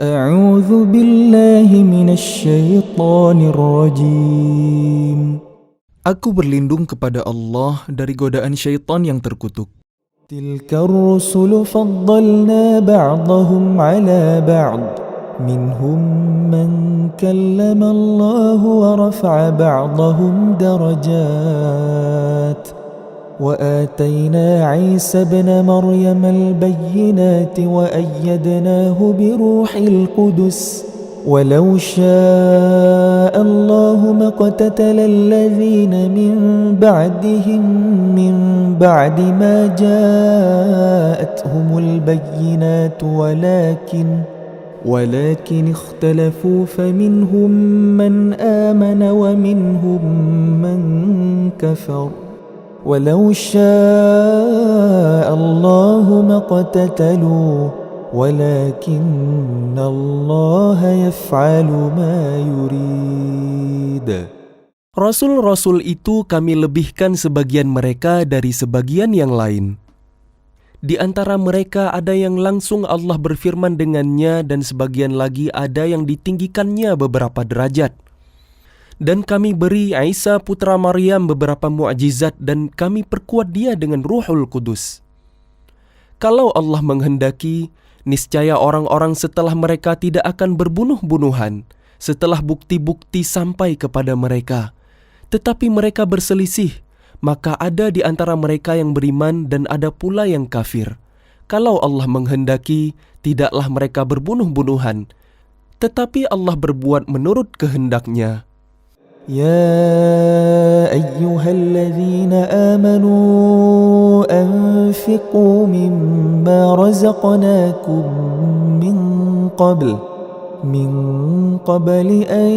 أعوذ بالله من الشيطان الرجيم. Aku berlindung kepada Allah dari godaan syaitan yang terkutuk. تلك الرسل فضلنا بعضهم على بعض منهم من كلم الله ورفع بعضهم درجات وآتينا عيسى ابن مريم البينات وأيدناه بروح القدس ولو شاء الله ما اقتتل الذين من بعدهم من بعد ما جاءتهم البينات ولكن اختلفوا فمنهم من آمن ومنهم من كفر ولو شاء الله ما اقتتلوا ولكن الله يفعل ما يريد. Rasul-rasul itu kami lebihkan sebagian mereka dari sebagian yang lain. Di antara mereka ada yang langsung Allah berfirman dengannya dan sebagian lagi ada yang ditinggikannya beberapa derajat. Dan kami beri Isa putra Maryam beberapa mukjizat dan kami perkuat dia dengan Ruhul Kudus. Kalau Allah menghendaki, niscaya orang-orang setelah mereka tidak akan berbunuh-bunuhan setelah bukti-bukti sampai kepada mereka. Tetapi mereka berselisih, maka ada di antara mereka yang beriman dan ada pula yang kafir. Kalau Allah menghendaki, tidaklah mereka berbunuh-bunuhan, tetapi Allah berbuat menurut kehendaknya. يا أيها الذين آمنوا أنفقوا مما رزقناكم من قبل أن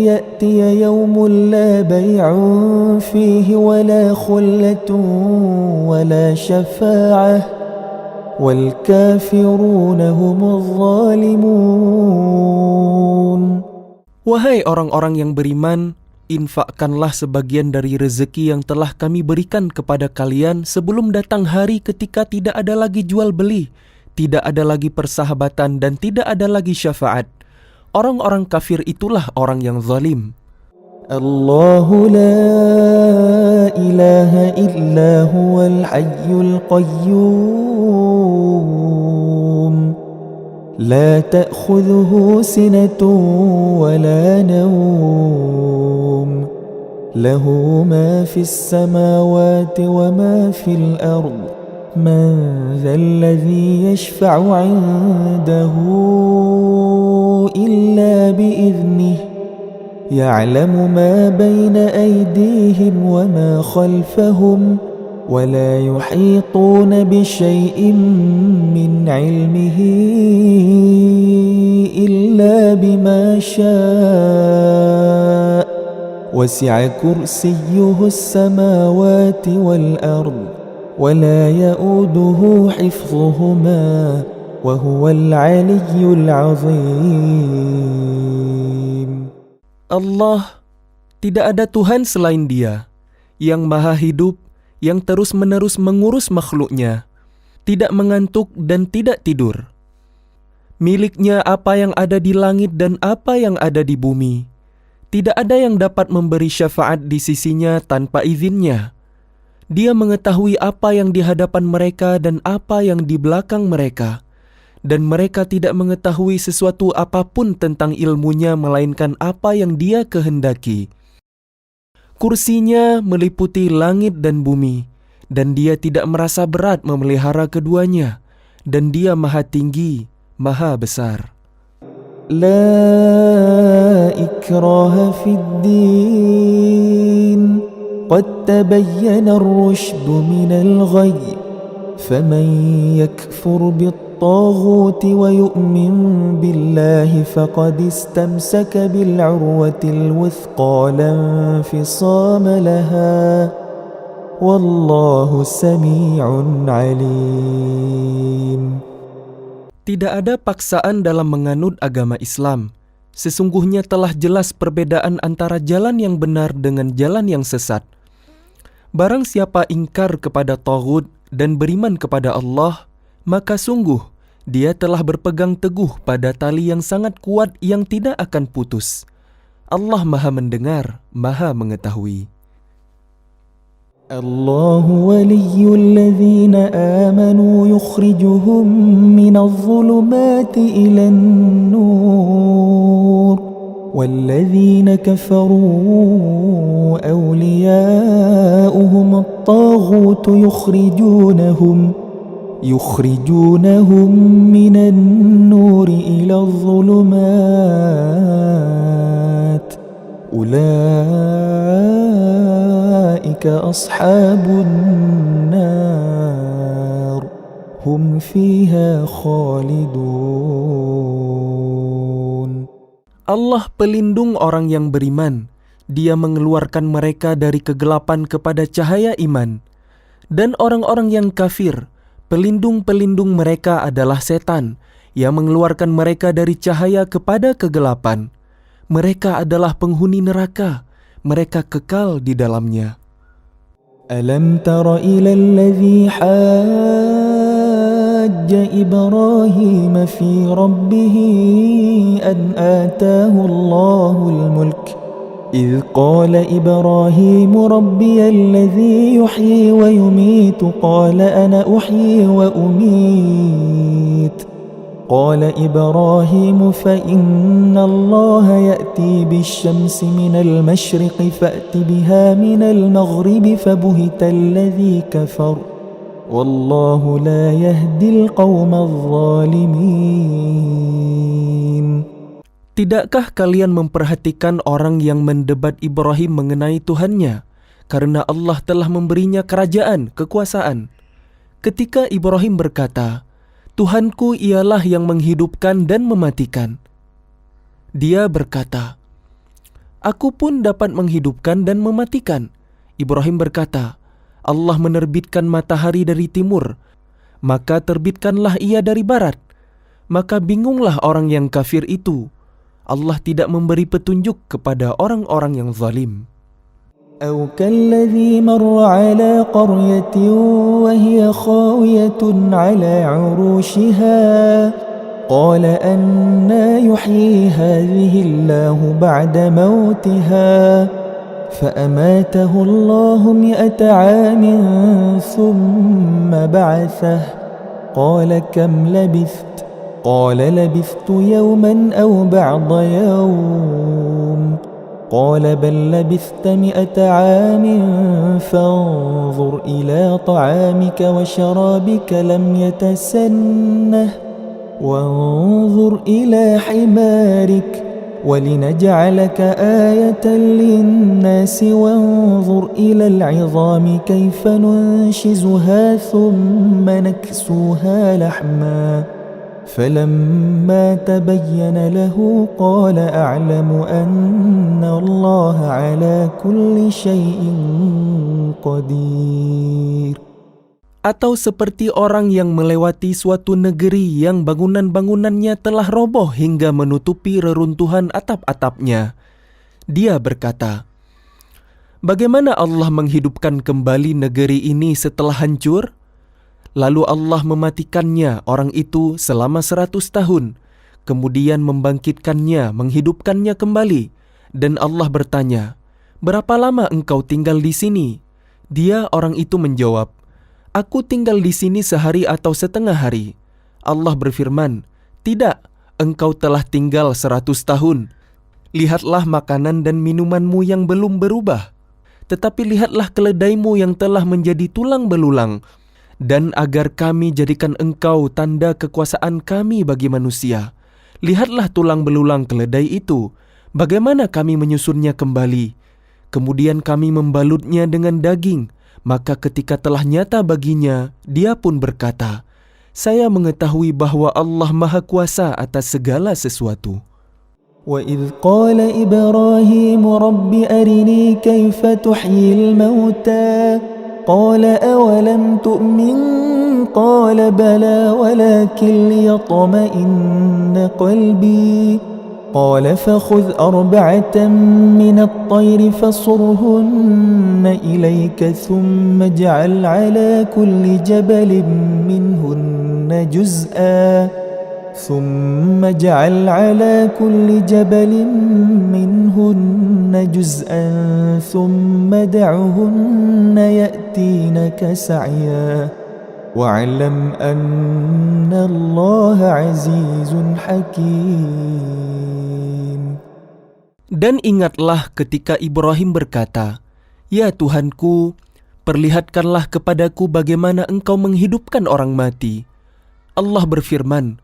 يأتي يوم لا بيع فيه ولا خلة ولا شفاعة والكافرون هم الظالمون. Wahai orang-orang yang beriman, infakkanlah sebagian dari rezeki yang telah kami berikan kepada kalian sebelum datang hari ketika tidak ada lagi jual beli, tidak ada lagi persahabatan dan tidak ada lagi syafaat. Orang-orang kafir itulah orang yang zalim. Allahu la ilaha illa huwal hayyul qayyum la ta'khudhuhu sinatun wa la nawm lahu ma fis samawati wa ma fil ard man dhal ladhi yashfa'u 'indahu illa bi'idhnihi ya'lamu ma bayna aydihim wa ma khalfahum wa la yuhituna bi syai'in min 'ilmihi illa bima syaa' wasi'a kursiyyuhu as-samawati wal ard wa la ya'uduhu hifdhuhuma wa huwal 'aliyyul 'azim. Allah, tidak ada Tuhan selain Dia, yang maha hidup, yang terus-menerus mengurus makhluknya, tidak mengantuk dan tidak tidur. Miliknya apa yang ada di langit dan apa yang ada di bumi. Tidak ada yang dapat memberi syafaat di sisinya tanpa izinnya. Dia mengetahui apa yang di hadapan mereka dan apa yang di belakang mereka. Dan mereka tidak mengetahui sesuatu apapun tentang ilmunya melainkan apa yang Dia kehendaki. Kursinya meliputi langit dan bumi, dan Dia tidak merasa berat memelihara keduanya, dan Dia maha tinggi, maha besar. La ikraha fid din, qad tabayyana ar-rushdu minal ghayy, faman yakfur بالطاغوت ويؤمن بالله فقد استمسك بالعروة الوثقى لا انفصام لها والله سميع عليم. Tidak ada paksaan dalam menganut agama Islam. Sesungguhnya telah jelas perbedaan antara jalan yang benar dengan jalan yang sesat. Barang siapa ingkar kepada taghut dan beriman kepada Allah, maka sungguh Dia telah berpegang teguh pada tali yang sangat kuat yang tidak akan putus. Allah Maha mendengar, Maha mengetahui. الله ولي الذين آمنوا يخرجهم من الظلمات إلى النور والذين كفروا أولياؤهم الطاغوت يخرجونهم من النور إلى الظلمات أولئك أصحاب النار هم فيها خالدون. Allah pelindung orang yang beriman. Dia mengeluarkan mereka dari kegelapan kepada cahaya iman. Dan orang-orang yang kafir, pelindung-pelindung mereka adalah setan yang mengeluarkan mereka dari cahaya kepada kegelapan. Mereka adalah penghuni neraka. Mereka kekal di dalamnya. ألم تر إلى الذي حاج إبراهيم في ربه أن آتاه الله الملك إذ قال إبراهيم ربي الذي يحيي ويميت قال أنا أحيي وأميت قال إبراهيم فإن الله يأتي بالشمس من المشرق فأت بها من المغرب فبهت الذي كفر والله لا يهدي القوم الظالمين. Tidakkah kalian memperhatikan orang yang mendebat Ibrahim mengenai Tuhannya, karena Allah telah memberinya kerajaan, kekuasaan? Ketika Ibrahim berkata, Tuhanku ialah yang menghidupkan dan mematikan. Dia berkata, Aku pun dapat menghidupkan dan mematikan. Ibrahim berkata, Allah menerbitkan matahari dari timur, maka terbitkanlah ia dari barat. Maka bingunglah orang yang kafir itu. Allah tidak memberi petunjuk kepada orang-orang yang zalim. أو كالذي مر على قرية وهي خاوية على عروشها قال أنى يحيي هذه الله بعد موتها فأماته الله 100 عام ثم بعثه قال كم لبثت قال لبثت يوما أو بعض يوم قال بل لبثت 100 عام فانظر إلى طعامك وشرابك لم يتسنه وانظر إلى حمارك ولنجعلك آية للناس وانظر إلى العظام كيف ننشزها ثم نكسوها لحما فلما تبين له قال أعلم أن الله على كل شيء قدير. Atau seperti orang yang melewati suatu negeri yang bangunan-bangunannya telah roboh hingga menutupi reruntuhan atap-atapnya. Dia berkata, Bagaimana Allah menghidupkan kembali negeri ini setelah hancur? Lalu Allah mematikannya orang itu selama 100 tahun, kemudian membangkitkannya, menghidupkannya kembali. Dan Allah bertanya, Berapa lama engkau tinggal di sini? Dia orang itu menjawab, Aku tinggal di sini sehari atau setengah hari. Allah berfirman, Tidak, engkau telah tinggal 100 tahun. Lihatlah makanan dan minumanmu yang belum berubah. Tetapi lihatlah keledaimu yang telah menjadi tulang belulang. Dan agar kami jadikan engkau tanda kekuasaan kami bagi manusia. Lihatlah tulang belulang keledai itu, bagaimana kami menyusunnya kembali. Kemudian kami membalutnya dengan daging. Maka ketika telah nyata baginya, dia pun berkata, Saya mengetahui bahwa Allah Maha Kuasa atas segala sesuatu. وَإِذْ قَالَ إِبْرَاهِيمُ رَبِّ أَرِنِي كَيْفَ تُحْيِي الْمَوْتَى قال أولم تؤمن قال بلى ولكن ليطمئن قلبي قال فخذ أربعة من الطير فصرهن إليك ثم اجعل على كل جبل منهن جزءا ثم دعهن يأتينك سعيا واعلم أن الله عزيز حكيم. Dan ingatlah ketika Ibrahim berkata, "Ya Tuhanku, perlihatkanlah kepadaku bagaimana engkau menghidupkan orang mati." Allah berfirman,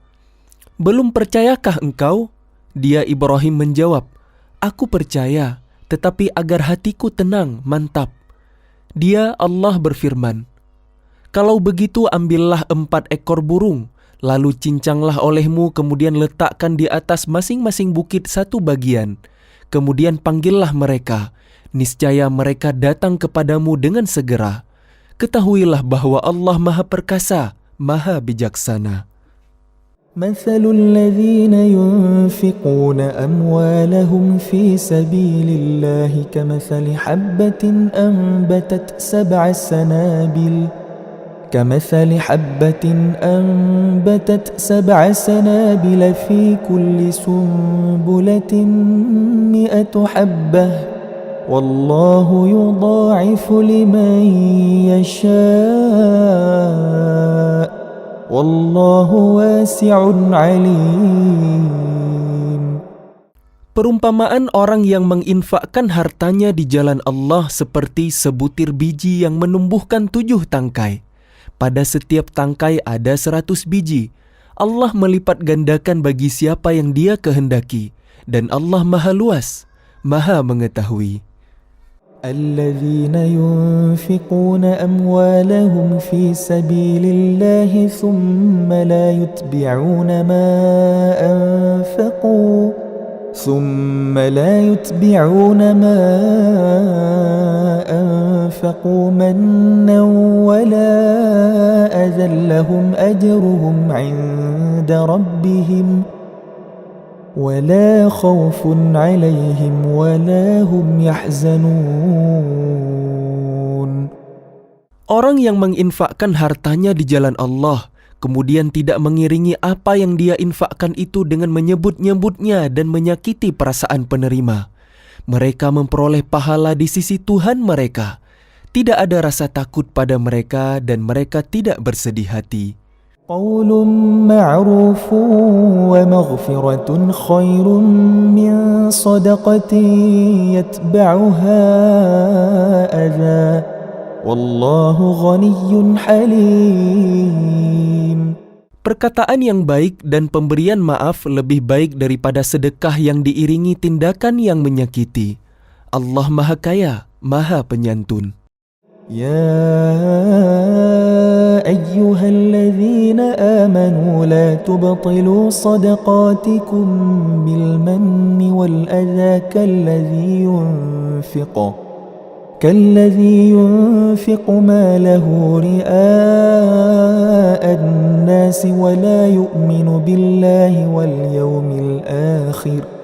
"Belum percayakah engkau?" Dia Ibrahim menjawab, "Aku percaya, tetapi agar hatiku tenang, mantap." Dia Allah berfirman, "Kalau begitu ambillah 4 ekor burung, lalu cincanglah olehmu, kemudian letakkan di atas masing-masing bukit satu bagian. Kemudian panggillah mereka, niscaya mereka datang kepadamu dengan segera. Ketahuilah bahwa Allah Maha Perkasa, Maha Bijaksana." مثل الذين ينفقون أموالهم في سبيل الله كمثل حبة أنبتت 7 سنابل في كل سنبلة 100 حبة والله يضاعف لمن يشاء والله واسع عليم. Perumpamaan orang yang menginfakkan hartanya di jalan Allah seperti sebutir biji yang menumbuhkan 7 tangkai. Pada setiap tangkai ada 100 biji. Allah melipat gandakan bagi siapa yang Dia kehendaki. Dan Allah Maha Luas, Maha Mengetahui. الذين ينفقون أموالهم في سبيل الله ثم لا يتبعون ما أنفقوا منا ولا أذى لهم أجرهم عند ربهم ولا خوف عليهم ولا هم يحزنون. Orang yang menginfakkan hartanya di jalan Allah, kemudian tidak mengiringi apa yang dia infakkan itu dengan menyebut-nyebutnya dan menyakiti perasaan penerima, mereka memperoleh pahala di sisi Tuhan mereka. Tidak ada rasa takut pada mereka dan mereka tidak bersedih hati. قول معروف ومغفرة خير من صدقة يتبعها أذى والله غني حليم. Perkataan yang baik dan pemberian maaf lebih baik daripada sedekah yang diiringi tindakan yang menyakiti. Allah Maha Kaya, Maha Penyantun. يا أيها الذين آمنوا لا تبطلوا صدقاتكم بالمن والأذى كالذي ينفق ماله رئاء الناس ولا يؤمن بالله واليوم الآخر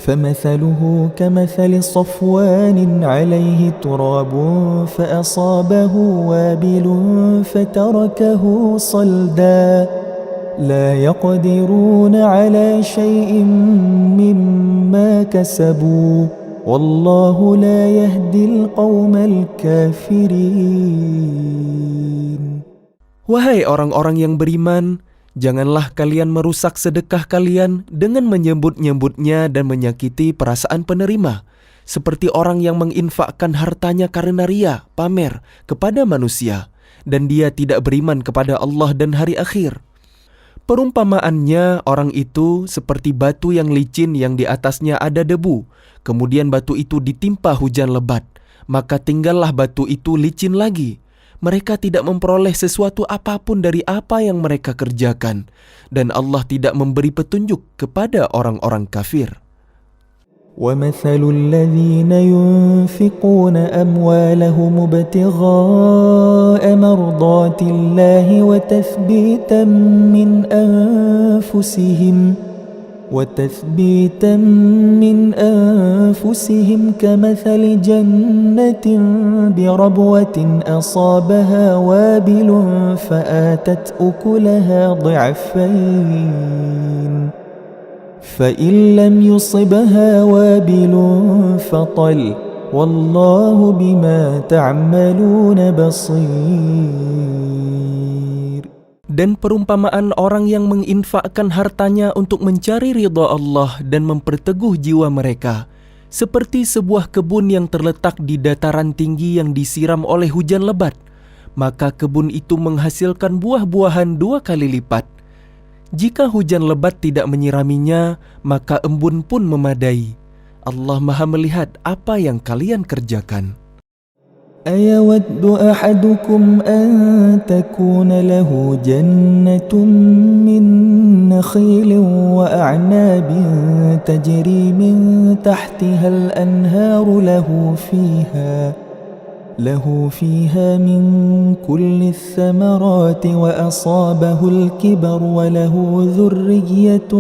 فمثله كمثل صفوان عليه تراب فأصابه وابل فتركه صلدا لا يقدرون على شيء مما كسبوا والله لا يهدي القوم الكافرين. Wahai orang-orang yang beriman, janganlah kalian merusak sedekah kalian dengan menyebut-nyebutnya dan menyakiti perasaan penerima, seperti orang yang menginfakkan hartanya karena ria, pamer, kepada manusia, dan dia tidak beriman kepada Allah dan hari akhir. Perumpamaannya, orang itu seperti batu yang licin yang di atasnya ada debu, kemudian batu itu ditimpa hujan lebat, maka tinggallah batu itu licin lagi. Mereka tidak memperoleh sesuatu apapun dari apa yang mereka kerjakan, dan Allah tidak memberi petunjuk kepada orang-orang kafir. وَمَثَلُ الَّذِينَ يُنْفِقُونَ أَمْوَالَهُمُ ابْتِغَاءَ مَرْضَاتِ اللَّهِ وَتَثْبِيتًا مِنْ أَنْفُسِهِمْ وتثبيتا من أنفسهم كمثل جنة بربوة أصابها وابل فآتت أكلها ضعفين فإن لم يصبها وابل فطل والله بما تعملون بصير. Dan perumpamaan orang yang menginfakkan hartanya untuk mencari ridha Allah dan memperteguh jiwa mereka, seperti sebuah kebun yang terletak di dataran tinggi yang disiram oleh hujan lebat, maka kebun itu menghasilkan buah-buahan 2 kali lipat. Jika hujan lebat tidak menyiraminya, maka embun pun memadai. Allah Maha melihat apa yang kalian kerjakan. أيود أحدكم أن تكون له جنة من نخيل وأعناب تجري من تحتها الأنهار له فيها من كل الثمرات وأصابه الكبر وله ذرية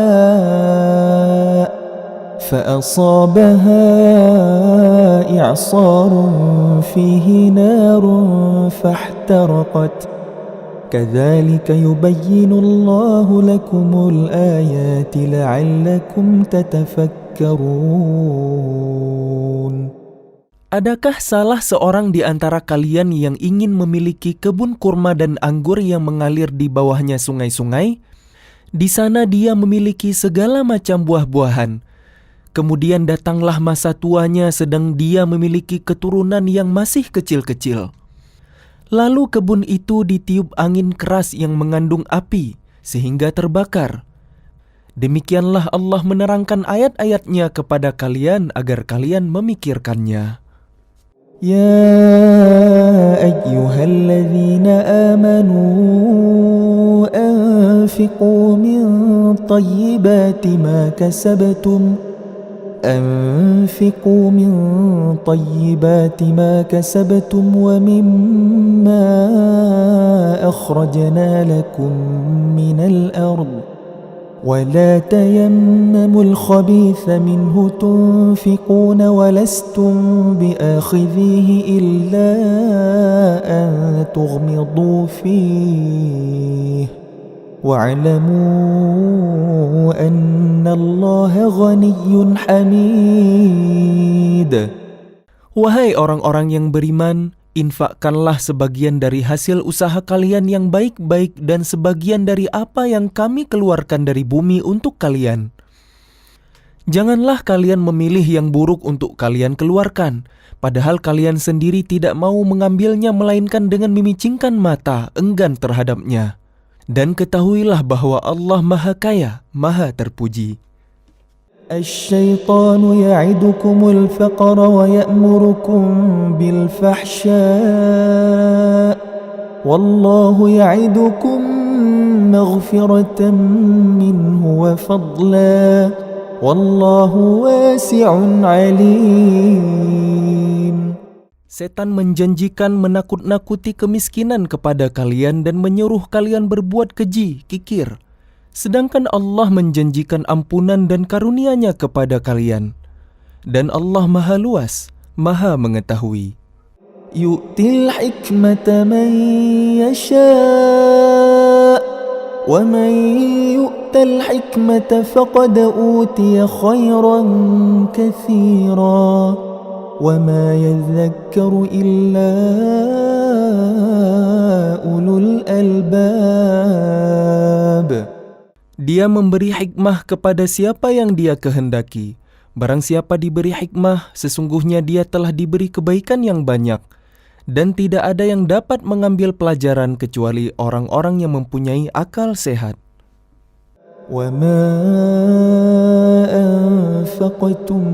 ضعفاء فأصابها إعصار فيه نار فاحترقت كذلك يبين الله لكم الآيات لعلكم تتفكرون. Adakah salah seorang di antara kalian yang ingin memiliki kebun kurma dan anggur yang mengalir di bawahnya sungai-sungai? Di sana dia memiliki segala macam buah-buahan. Kemudian datanglah masa tuanya sedang dia memiliki keturunan yang masih kecil-kecil. Lalu kebun itu ditiup angin keras yang mengandung api sehingga terbakar. Demikianlah Allah menerangkan ayat-ayat-Nya kepada kalian agar kalian memikirkannya. Ya ayyuhalladzina amanu anfiqu min tayyibati ma kasabtum أنفقوا من طيبات ما كسبتم ومما أخرجنا لكم من الأرض ولا تيمموا الخبيث منه تنفقون ولستم بآخذيه إلا أن تغمضوا فيه واعلموا أن الله غني حميد. Wahai orang-orang yang beriman, infakkanlah sebagian dari hasil usaha kalian yang baik-baik dan sebagian dari apa yang kami keluarkan dari bumi untuk kalian. Janganlah kalian memilih yang buruk untuk kalian keluarkan, padahal kalian sendiri tidak mau mengambilnya melainkan dengan memicingkan mata, enggan terhadapnya. Dan ketahuilah bahwa Allah Maha Kaya, Maha Terpuji. الشيطان يعدكم الفقر ويأمركم بالفحشاء والله يعدكم مغفرة منه وفضلا والله واسع عليم. Setan menjanjikan menakut-nakuti kemiskinan kepada kalian dan menyuruh kalian berbuat keji, kikir. Sedangkan Allah menjanjikan ampunan dan karunia-Nya kepada kalian. Dan Allah Maha Luas, Maha Mengetahui. Yu'til hikmata man yasha' wa man yu'tal hikmata faqad utiya khairan katsira wa ma yadhakkaru illa ulul albab. Dia memberi hikmah kepada siapa yang Dia kehendaki. Barang siapa diberi hikmah, sesungguhnya dia telah diberi kebaikan yang banyak. Dan tidak ada yang dapat mengambil pelajaran kecuali orang-orang yang mempunyai akal sehat. وَمَا أَنفَقْتُم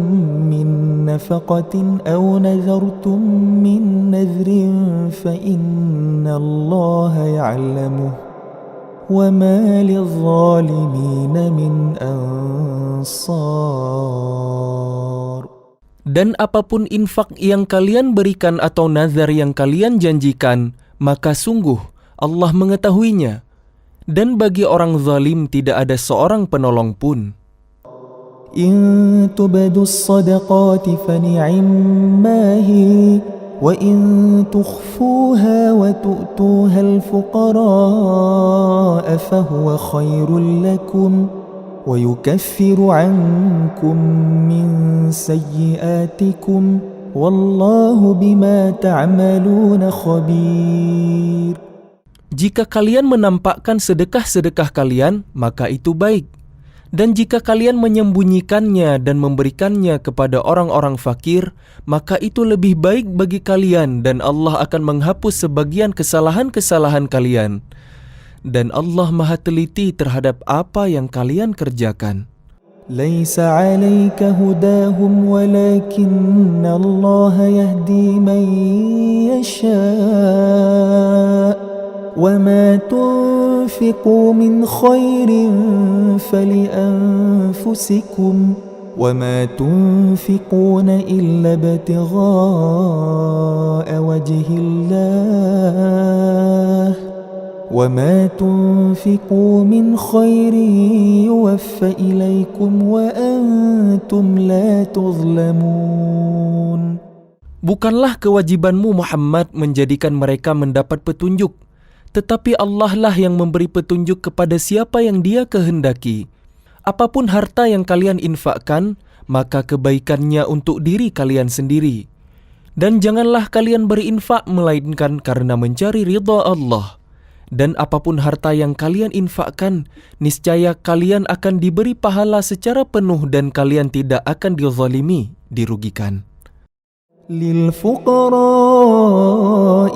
مِّن نَّفَقَةٍ أَوْ نَذَرْتُم مِّن نَّذْرٍ فَإِنَّ اللَّهَ يَعْلَمُهُ وَمَا لِلظَّالِمِينَ مِنْ أَنصَارٍ. Dan apapun infak yang kalian berikan atau nazar yang kalian janjikan, maka sungguh Allah mengetahuinya. Dan bagi orang zalim tidak ada seorang penolong pun. إن تبدوا الصدقات فنعما هي وإن تخفوها وتؤتوها الفقراء فهو خير لكم ويكفر عنكم من سيئاتكم والله بما تعملون خبير. Jika kalian menampakkan sedekah-sedekah kalian, maka itu baik. Dan jika kalian menyembunyikannya dan memberikannya kepada orang-orang fakir, maka itu lebih baik bagi kalian dan Allah akan menghapus sebagian kesalahan-kesalahan kalian. Dan Allah Maha teliti terhadap apa yang kalian kerjakan. ليس عليك هداهم ولكن الله يهدي من يشاء وما تنفقوا من خير فلأنفسكم وما تنفقون إلا ابتغاء وجه الله وما تنفقوا من خير يوفى إليكم وأنتم لا تظلمون. Bukanlah kewajibanmu Muhammad menjadikan mereka mendapat petunjuk, tetapi Allah lah yang memberi petunjuk kepada siapa yang Dia kehendaki. Apapun harta yang kalian infakkan, maka kebaikannya untuk diri kalian sendiri. Dan janganlah kalian berinfak melainkan karena mencari ridha Allah. Dan apapun harta yang kalian infakkan, niscaya kalian akan diberi pahala secara penuh dan kalian tidak akan dizalimi, dirugikan. للفقراء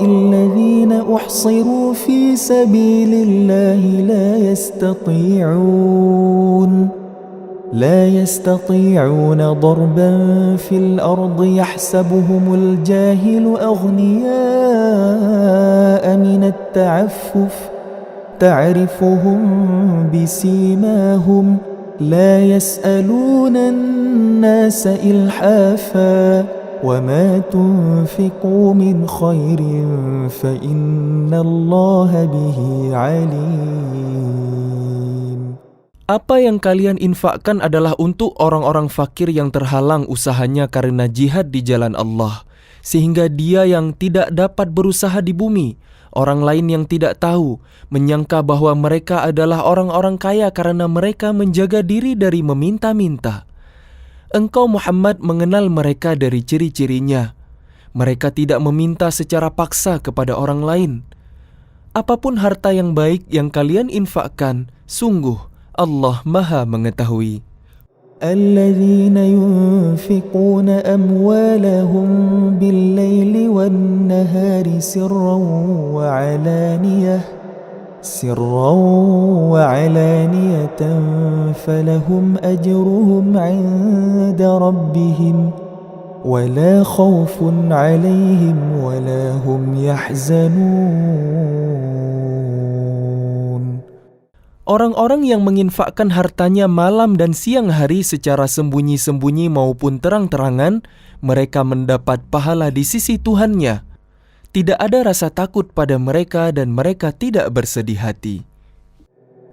الذين أحصروا في سبيل الله لا يستطيعون ضربا في الأرض يحسبهم الجاهل أغنياء من التعفف تعرفهم بسيماهم لا يسألون الناس إلحافا وما تنفقوا من خير فإن الله به عليم. Apa yang kalian infakkan adalah untuk orang-orang fakir yang terhalang usahanya karena jihad di jalan Allah, sehingga dia yang tidak dapat berusaha di bumi, orang lain yang tidak tahu, menyangka bahwa mereka adalah orang-orang kaya karena mereka menjaga diri dari meminta-minta. Engkau Muhammad mengenal mereka dari ciri-cirinya. Mereka tidak meminta secara paksa kepada orang lain. Apapun harta yang baik yang kalian infakkan, sungguh Allah Maha mengetahui. الذين ينفقون أموالهم بالليل والنهار سرا وعلانية فلهم أجرهم عند ربهم ولا خوف عليهم ولا هم يحزنون. Orang-orang yang menginfakkan hartanya malam dan siang hari secara sembunyi-sembunyi maupun terang-terangan, mereka mendapat pahala di sisi Tuhannya. Tidak ada rasa takut pada mereka dan mereka tidak bersedih hati.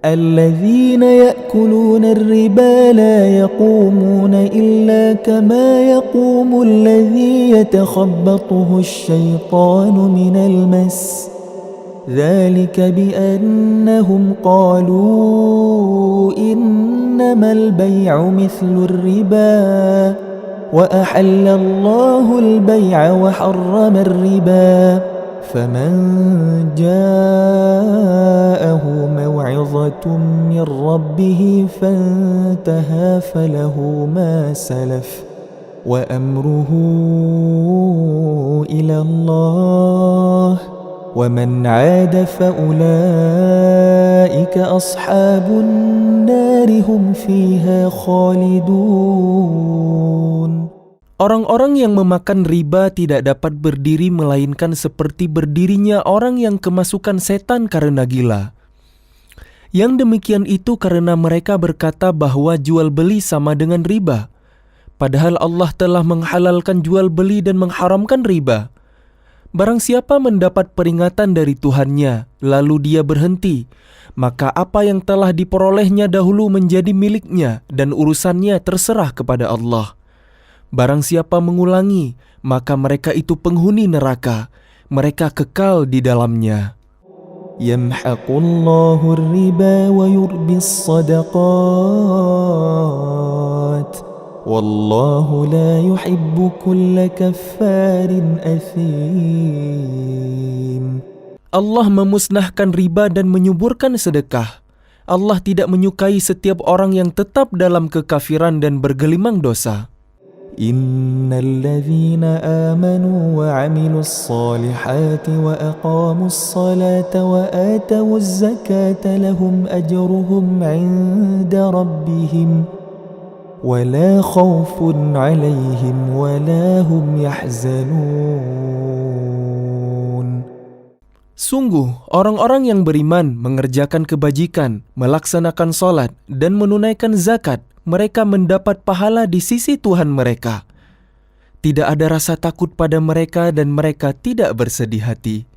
الذين يأكلون الربا لا يقومون إلا كما يقوم الذي يتخبطه الشيطان من المس ذلك بأنهم قالوا إنما البيع مثل الربا وأحل الله البيع وحرم الربا فمن جاءه موعظة من ربه فانتهى فله ما سلف وأمره إلى الله ومن عاد فأولئك أصحاب النار هم فيها خالدون. Orang-orang yang memakan riba tidak dapat berdiri melainkan seperti berdirinya orang yang kemasukan setan karena gila. Yang demikian itu karena mereka berkata bahwa jual beli sama dengan riba. Padahal Allah telah menghalalkan jual beli dan mengharamkan riba. Barang siapa mendapat peringatan dari Tuhannya, lalu dia berhenti, maka apa yang telah diperolehnya dahulu menjadi miliknya dan urusannya terserah kepada Allah. Barang siapa mengulangi, maka mereka itu penghuni neraka, mereka kekal di dalamnya. Yamhaqullahu ar-riba wa yurbis sadaqat. Wallahu la yuhibbu kulla kaffarin athim. Allah memusnahkan riba dan menyuburkan sedekah. Allah tidak menyukai setiap orang yang tetap dalam kekafiran dan bergelimang dosa. Innal ladzina amanu wa 'amilus solihati wa aqamus salata wa atawuz zakata lahum ajruhum 'inda rabbihim ولا خوف عليهم ولا هم يحزنون. Sungguh, orang-orang yang beriman mengerjakan kebajikan, melaksanakan salat, dan menunaikan zakat, mereka mendapat pahala di sisi Tuhan mereka. Tidak ada rasa takut pada mereka dan mereka tidak bersedih hati.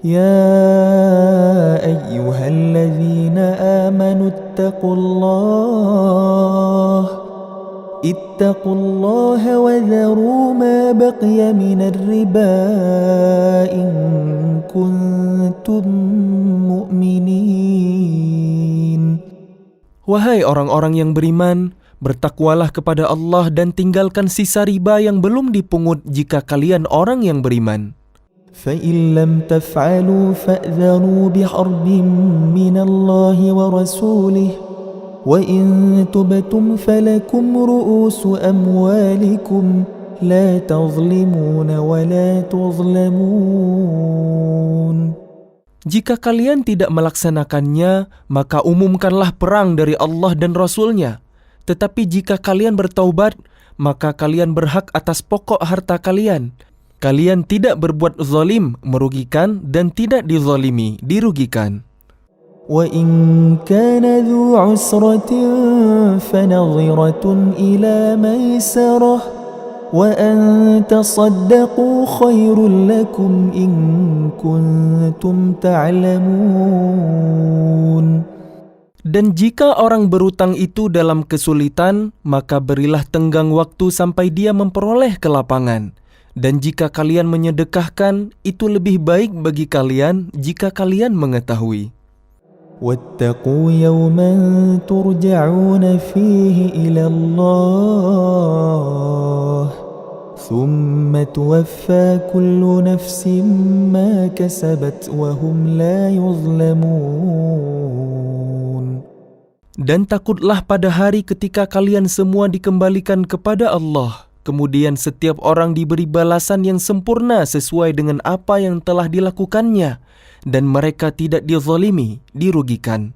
يا أيها الذين آمنوا اتقوا الله وذروا ما بقي من الربا إن كنتم مؤمنين. Wahai orang-orang yang beriman, bertakwalah kepada Allah dan tinggalkan sisa riba yang belum dipungut jika kalian orang yang beriman. فإن لم تفعلوا فأذنوا بحرب من الله ورسوله وإن تبتم فلكم رؤوس أموالكم لا تظلمون ولا تظلمون. Jika kalian tidak melaksanakannya, maka umumkanlah perang dari Allah dan Rasul-Nya. Tetapi jika kalian bertaubat, maka kalian berhak atas pokok harta kalian. Kalian tidak berbuat zalim, merugikan, dan tidak dizalimi, dirugikan. وَإِنْ كَانَ ذُو عُسْرَةٍ فَنَظِرَةٌ إِلَى مَيْسَرَةٍ وَأَنْ تَصَدَّقُوا خَيْرٌ لَكُمْ إِنْ كُنْتُمْ تَعْلَمُونَ. Dan jika orang berutang itu dalam kesulitan, maka berilah tenggang waktu sampai dia memperoleh kelapangan. Dan jika kalian menyedekahkan, itu lebih baik bagi kalian jika kalian mengetahui. وَاتَّقُوا يَوْمًا تُرْجَعُونَ فِيهِ إِلَى اللَّهِ ثُمَّ تُوَفَّى كُلُّ نَفْسٍ مَا كَسَبَتْ وَهُمْ لَا يُظْلَمُونَ. Dan takutlah pada hari ketika kalian semua dikembalikan kepada Allah. Kemudian setiap orang diberi balasan yang sempurna sesuai dengan apa yang telah dilakukannya, dan mereka tidak dizalimi, dirugikan.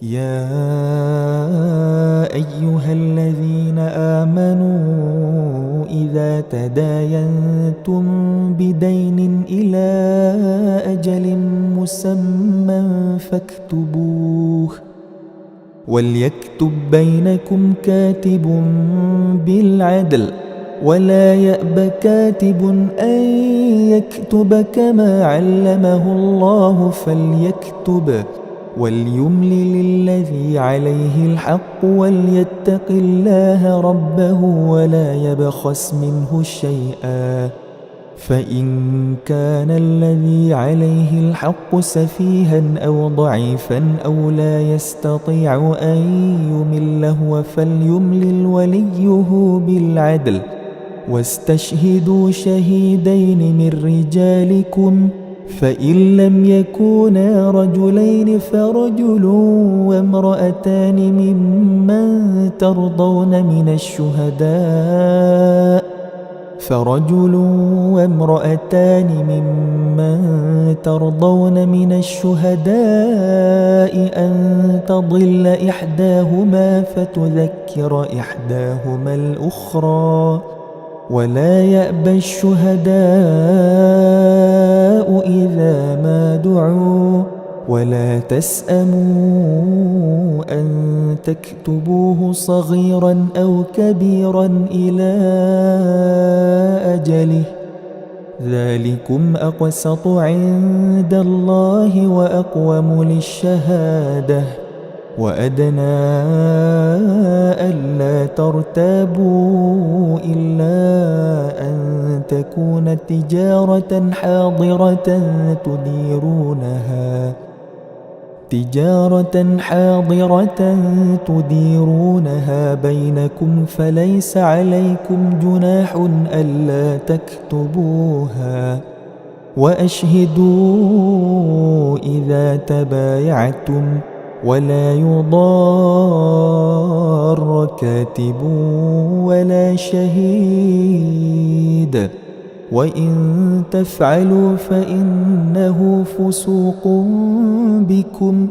Ya ayyuhalladzina amanu idza tadayantum bidainin ila ajalin musamman faktubuh وليكتب بينكم كاتب بالعدل ولا يأب كاتب أن يكتب كما علمه الله فليكتب وليملل الذي عليه الحق وليتق الله ربه ولا يبخس منه شيئا فإن كان الذي عليه الحق سفيها أو ضعيفا أو لا يستطيع أن يمل هو فليملل وليه بالعدل واستشهدوا شهيدين من رجالكم فإن لم يكونا رجلين فرجل وامرأتان ممن ترضون من الشهداء فرجل وامرأتان ممن ترضون من الشهداء أن تضل إحداهما فتذكر إحداهما الأخرى ولا يأبى الشهداء إذا ما دعوا ولا تسأموا أن تكتبوه صغيرا أو كبيرا إلى أجله ذلكم أقسط عند الله وأقوم للشهادة وأدنى ألا ترتابوا إلا أن تكون تجارة حاضرة تديرونها بينكم فليس عليكم جناح ألا تكتبوها وأشهدوا إذا تبايعتم ولا يضار كاتب ولا شهيد وإن تفعلوا فإنه فسوق بكم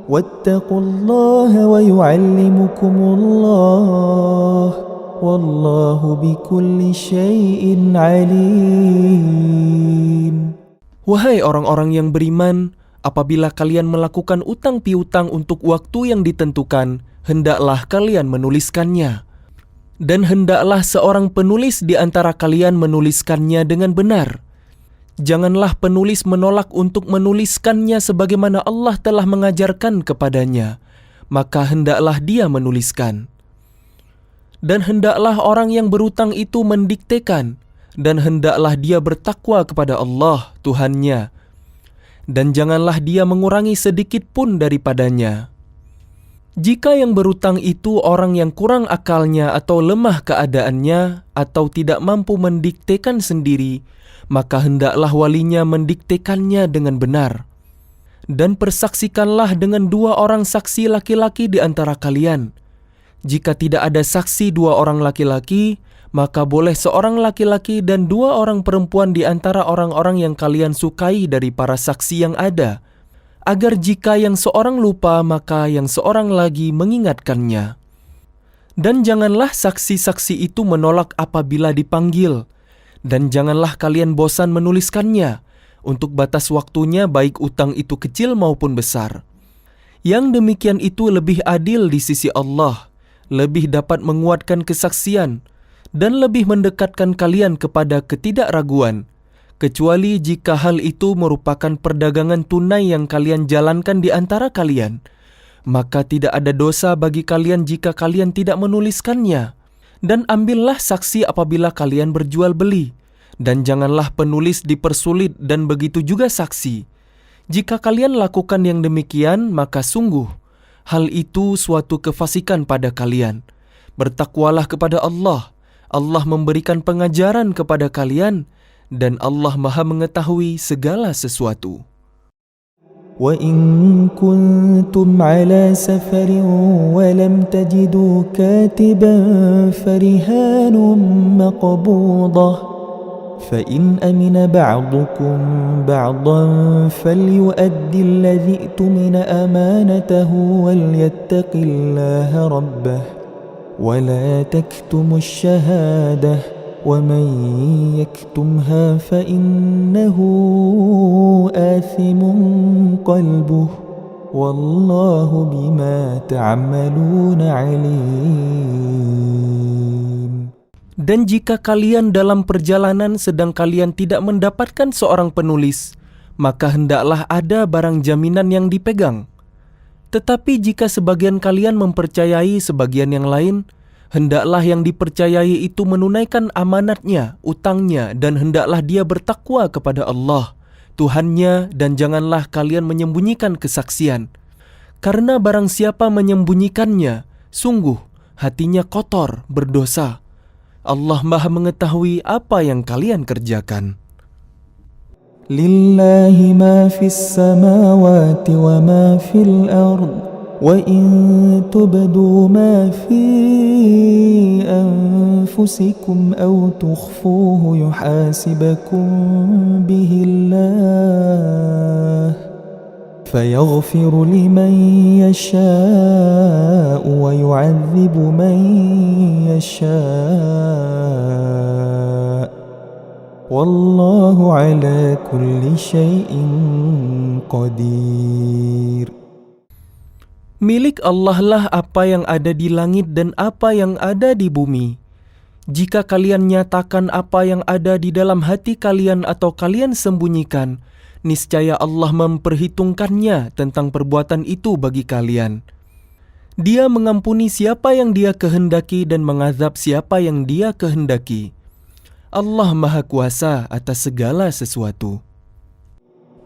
واتقوا الله ويعلمكم الله والله بكل شيء عليم. Wahai orang-orang yang beriman, apabila kalian melakukan utang piutang untuk waktu yang ditentukan, hendaklah kalian menuliskannya. Dan hendaklah seorang penulis di antara kalian menuliskannya dengan benar. Janganlah penulis menolak untuk menuliskannya sebagaimana Allah telah mengajarkan kepadanya, maka hendaklah dia menuliskan. Dan hendaklah orang yang berutang itu mendiktekan, dan hendaklah dia bertakwa kepada Allah, Tuhannya. Dan janganlah dia mengurangi sedikit pun daripadanya. Jika yang berutang itu orang yang kurang akalnya atau lemah keadaannya atau tidak mampu mendiktekan sendiri, maka hendaklah walinya mendiktekannya dengan benar. Dan persaksikanlah dengan 2 orang saksi laki-laki di antara kalian. Jika tidak ada saksi 2 orang laki-laki, maka boleh seorang laki-laki dan 2 orang perempuan di antara orang-orang yang kalian sukai dari para saksi yang ada, agar jika yang seorang lupa, maka yang seorang lagi mengingatkannya. Dan janganlah saksi-saksi itu menolak apabila dipanggil, dan janganlah kalian bosan menuliskannya, untuk batas waktunya baik utang itu kecil maupun besar. Yang demikian itu lebih adil di sisi Allah, lebih dapat menguatkan kesaksian, dan lebih mendekatkan kalian kepada ketidakraguan, kecuali jika hal itu merupakan perdagangan tunai yang kalian jalankan di antara kalian, maka tidak ada dosa bagi kalian jika kalian tidak menuliskannya. Dan ambillah saksi apabila kalian berjual beli, dan janganlah penulis dipersulit dan begitu juga saksi. Jika kalian lakukan yang demikian, maka sungguh hal itu suatu kefasikan pada kalian. Bertakwalah kepada Allah. Allah memberikan pengajaran kepada kalian, dan Allah Maha mengetahui segala sesuatu. وَإِن كُنتُمْ عَلَى سَفَرٍ وَلَمْ تَجِدُوا كَاتِبًا فَرِهَانٌ مَّقْبُوضَةٌ فَإِنْ أَمِنَ بَعْضُكُمْ بَعْضًا فَلْيُؤَدِّ الَّذِي اؤْتُمِنَ أَمَانَتَهُ وَلْيَتَّقِ اللَّهَ رَبَّهُ وَلَا تَكْتُمُوا الشَّهَادَةَ وَمَنْ يَكْتُمْهَا فَإِنَّهُ آثِمٌ قَلْبُهُ وَاللَّهُ بِمَا تَعْمَلُونَ عَلِيمٌ. Dan jika kalian dalam perjalanan sedang kalian tidak mendapatkan seorang penulis, maka hendaklah ada barang jaminan yang dipegang. Tetapi jika sebagian kalian mempercayai sebagian yang lain, hendaklah yang dipercayai itu menunaikan amanatnya, utangnya, dan hendaklah dia bertakwa kepada Allah, Tuhannya, dan janganlah kalian menyembunyikan kesaksian. Karena barang siapa menyembunyikannya, sungguh hatinya kotor, berdosa. Allah Maha mengetahui apa yang kalian kerjakan. Lillahi ma fis samawati wa ma fil ard. وَإِن تُبْدُوا مَا فِي أَنفُسِكُمْ أَوْ تُخْفُوهُ يُحَاسِبْكُم بِهِ اللَّهُ فَيَغْفِرُ لِمَن يَشَاءُ وَيُعَذِّبُ مَن يَشَاءُ وَاللَّهُ عَلَى كُلِّ شَيْءٍ قَدِيرٌ. Milik Allah lah apa yang ada di langit dan apa yang ada di bumi. Jika kalian nyatakan apa yang ada di dalam hati kalian atau kalian sembunyikan, niscaya Allah memperhitungkannya tentang perbuatan itu bagi kalian. Dia mengampuni siapa yang Dia kehendaki dan mengazab siapa yang Dia kehendaki. Allah Maha Kuasa atas segala sesuatu.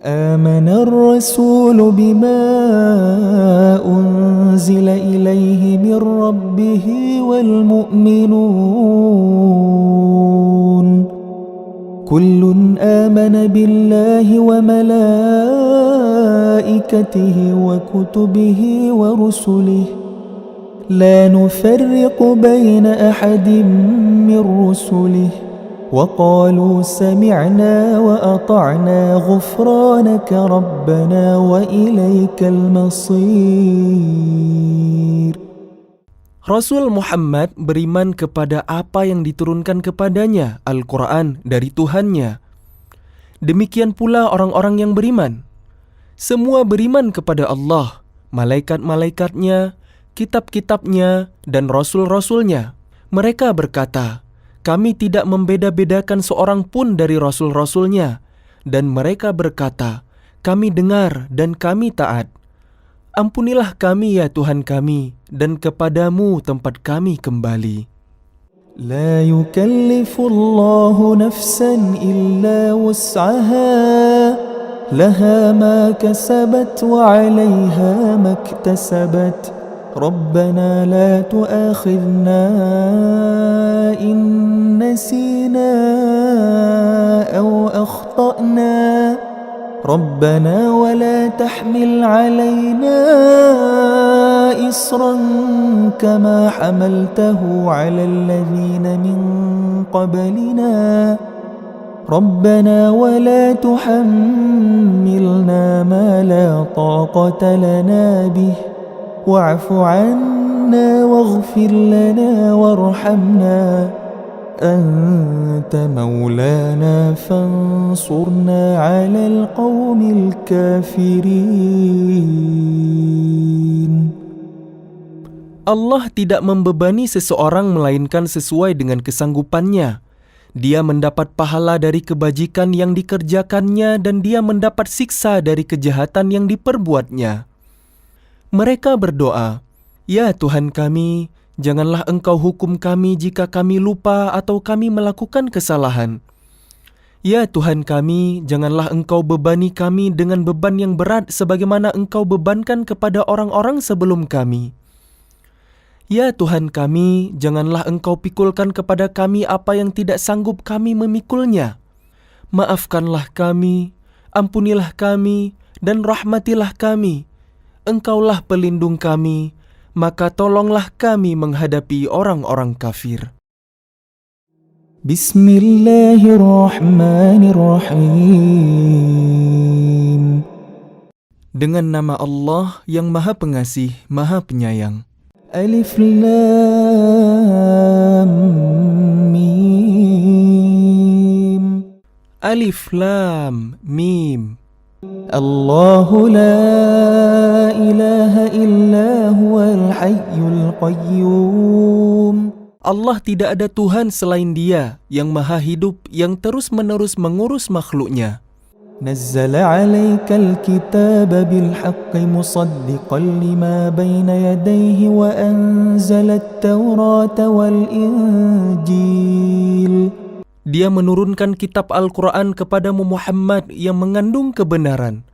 آمن الرسول بما أنزل إليه من ربه والمؤمنون كل آمن بالله وملائكته وكتبه ورسله لا نفرق بين أحد من رسله وقالوا سمعنا وأطعنا غفرانك ربنا وإليك المصير. Rasul Muhammad beriman kepada apa yang diturunkan kepadanya, Al-Quran, dari Tuhannya. Demikian pula orang-orang yang beriman. Semua beriman kepada Allah, malaikat-malaikatnya, kitab-kitabnya, dan rasul-rasulnya. Mereka berkata, kami tidak membeda-bedakan seorang pun dari rasul-rasulnya. Dan mereka berkata, kami dengar dan kami taat. Ampunilah kami ya Tuhan kami, dan kepadamu tempat kami kembali. لا يكلف الله نفسا إلا وسعها لها ما كسبت وعليها ما اكتسبت ربنا لا تؤاخذنا إن نسينا أو أخطأنا ربنا ولا تحمل علينا إصرا كما حملته على الذين من قبلنا ربنا ولا تحملنا ما لا طاقة لنا به واعف عنا واغفر لنا وارحمنا أنت مولانا فانصرنا على القوم الكافرين. Allah tidak membebani seseorang melainkan sesuai dengan kesanggupannya. Dia mendapat pahala dari kebajikan yang dikerjakannya dan dia mendapat siksa dari kejahatan yang diperbuatnya. Mereka berdoa, ya Tuhan kami, janganlah Engkau hukum kami jika kami lupa atau kami melakukan kesalahan. Ya Tuhan kami, janganlah Engkau bebani kami dengan beban yang berat sebagaimana Engkau bebankan kepada orang-orang sebelum kami. Ya Tuhan kami, janganlah Engkau pikulkan kepada kami apa yang tidak sanggup kami memikulnya. Maafkanlah kami, ampunilah kami, dan rahmatilah kami. Engkaulah pelindung kami, maka tolonglah kami menghadapi orang-orang kafir. Bismillahirrahmanirrahim. Dengan nama Allah yang Maha Pengasih, Maha Penyayang. Alif Lam Mim. Alif Lam Mim. Allahu la ilaha illa huwal hayyul qayyum. Allah tidak ada Tuhan selain Dia yang Maha Hidup yang terus-menerus mengurus makhluknya. نزل عليك الكتاب بالحق مصدقا لما بين يديه وأنزل التوراة والإنجيل. Dia menurunkan kitab Al-Quran kepadamu Muhammad yang mengandung kebenaran,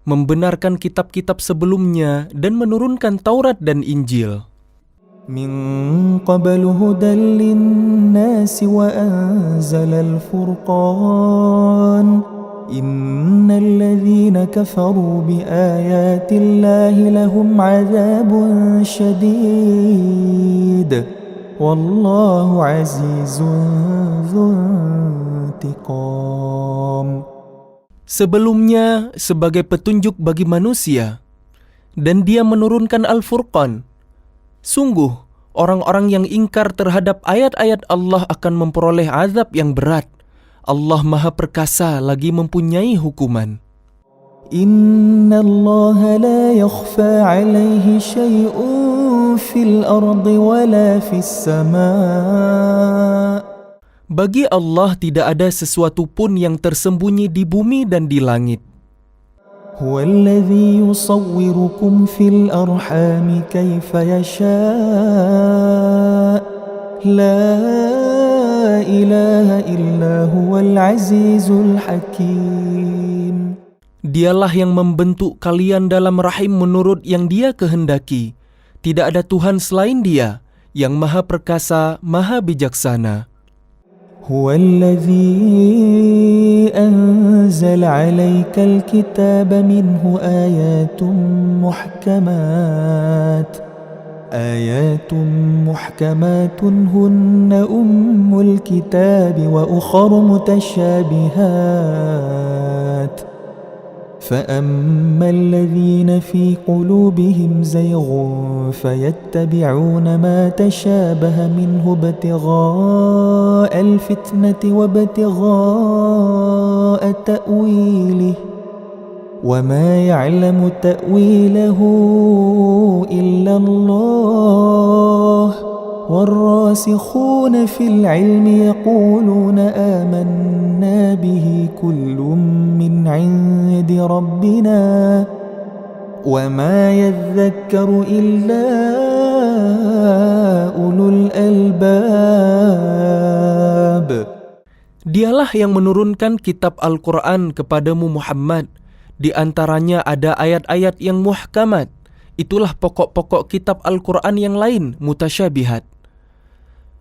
membenarkan kitab-kitab sebelumnya dan menurunkan Taurat dan Injil. من قبل هدى للناس وأنزل الفرقان إن الذين كفروا بآيات الله لهم عذاب شديد والله عزيز ذو انتقام. Sebelumnya sebagai petunjuk bagi manusia, dan Dia menurunkan Al-Furqan. Sungguh, orang-orang yang ingkar terhadap ayat-ayat Allah akan memperoleh azab yang berat. Allah Maha Perkasa lagi mempunyai hukuman. إن الله لا يخفى عليه شيء في الأرض ولا في السماء. Bagi Allah tidak ada sesuatu pun yang tersembunyi di bumi dan di langit. هو الذي يصوركم في الأرحام كيف يشاء لا إله إلا هو العزيز الحكيم. Dialah yang membentuk kalian dalam rahim menurut yang Dia kehendaki. Tidak ada Tuhan selain Dia, yang Maha Perkasa, Maha Bijaksana. هو الذي أنزل عليك الكتاب منه آيات محكمات هن أم الكتاب وأخر متشابهات فأما الذين في قلوبهم زيغ فيتبعون ما تشابه منه ابتغاء الفتنة وابتغاء تأويله وما يعلم تأويله إلا الله والراسخون في العلم يقولون آمنا به كل من عند ربنا وما يذكر إلا أولو الألباب. Dialah yang menurunkan kitab Al-Quran kepadamu Muhammad. Di antaranya ada ayat-ayat yang muhkamat. Itulah pokok-pokok kitab Al-Quran yang lain, mutasyabihat.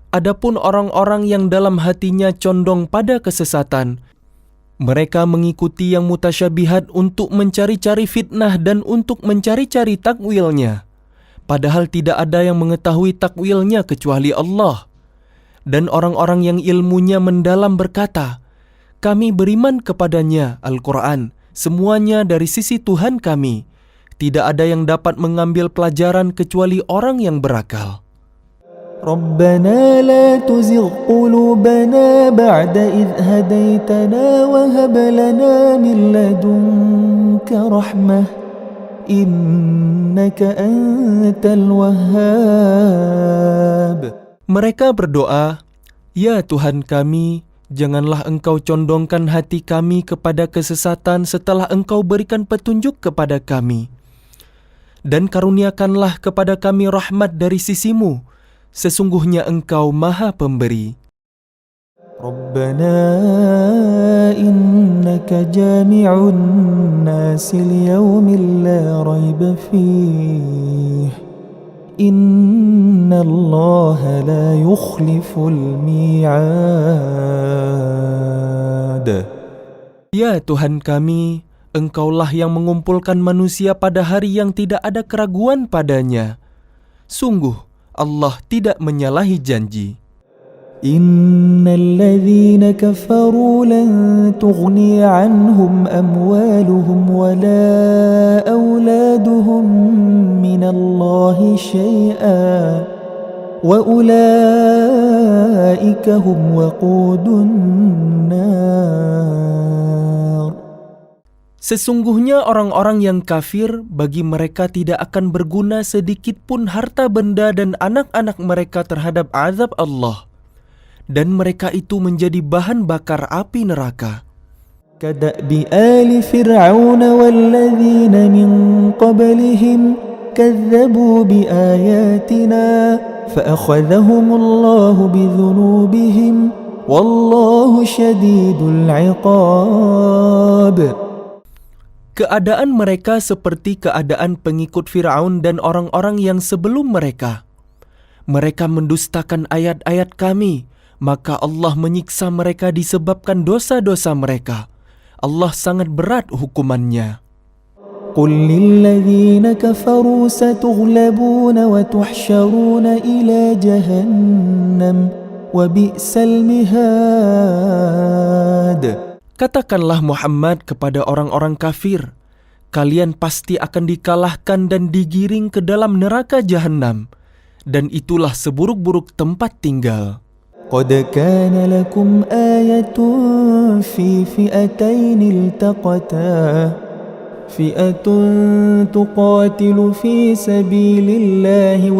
Adapun orang-orang yang dalam hatinya condong pada kesesatan, mereka mengikuti yang mutasyabihat untuk mencari-cari fitnah dan untuk mencari-cari takwilnya. Padahal tidak ada yang mengetahui takwilnya kecuali Allah. Dan orang-orang yang ilmunya mendalam berkata, kami beriman kepadanya, Al-Quran, semuanya dari sisi Tuhan kami. Tidak ada yang dapat mengambil pelajaran kecuali orang yang berakal. ربنا لا تزغ قلوبنا بعد إذ هديتنا وهب لنا من لدنك رحمة إنك أنت الوهاب. Mereka berdoa, ya Tuhan kami, janganlah Engkau condongkan hati kami kepada kesesatan setelah Engkau berikan petunjuk kepada kami. Dan karuniakanlah kepada kami rahmat dari sisimu. Sesungguhnya Engkau Maha Pemberi. Rabbana innaka jami'un nasi liyawmin la rayba fih. Inna Allah la yukhliful mi'ad. Ya Tuhan kami, Engkaulah yang mengumpulkan manusia pada hari yang tidak ada keraguan padanya. Sungguh, Allah tidak menyalahi janji. Innal ladzina kafaru lan tughni anhum amwaluhum wala auladuhum minallahi syai'a wa ulaika hum waqudun nar. Sesungguhnya orang-orang yang kafir, bagi mereka tidak akan berguna sedikit pun harta benda dan anak-anak mereka terhadap azab Allah. Dan mereka itu menjadi bahan bakar api neraka. Kada'bi ali fir'aun walladzina min qablihim kazzabu biayatina fa'akhadhahumullahu bidhunubihim wallahu syadidul 'iqab. Keadaan mereka seperti keadaan pengikut Fir'aun dan orang-orang yang sebelum mereka. Mereka mendustakan ayat-ayat kami, maka Allah menyiksa mereka disebabkan dosa-dosa mereka. Allah sangat berat hukumannya. Qul lilladzina kafaru satughlabuna wa tuhsyaruna ila jahannam wa bi'sal mihad. Katakanlah Muhammad kepada orang-orang kafir, kalian pasti akan dikalahkan dan digiring ke dalam neraka Jahannam, dan itulah seburuk-buruk tempat tinggal. Qad kana lakum ayatun fi fi'atayn iltaqata فئة تقاتل في سبيل الله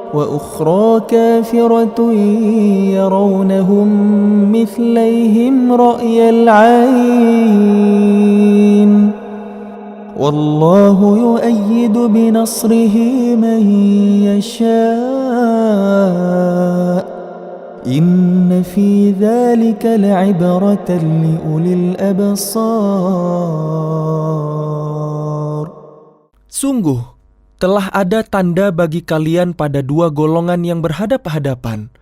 وأخرى كافرة يرونهم مثليهم رأي العين والله يؤيد بنصره من يشاء إن في ذلك لعبرة لأولي الأبصار. Sungguh, telah ada tanda bagi kalian pada dua golongan yang berhadap-hadapan.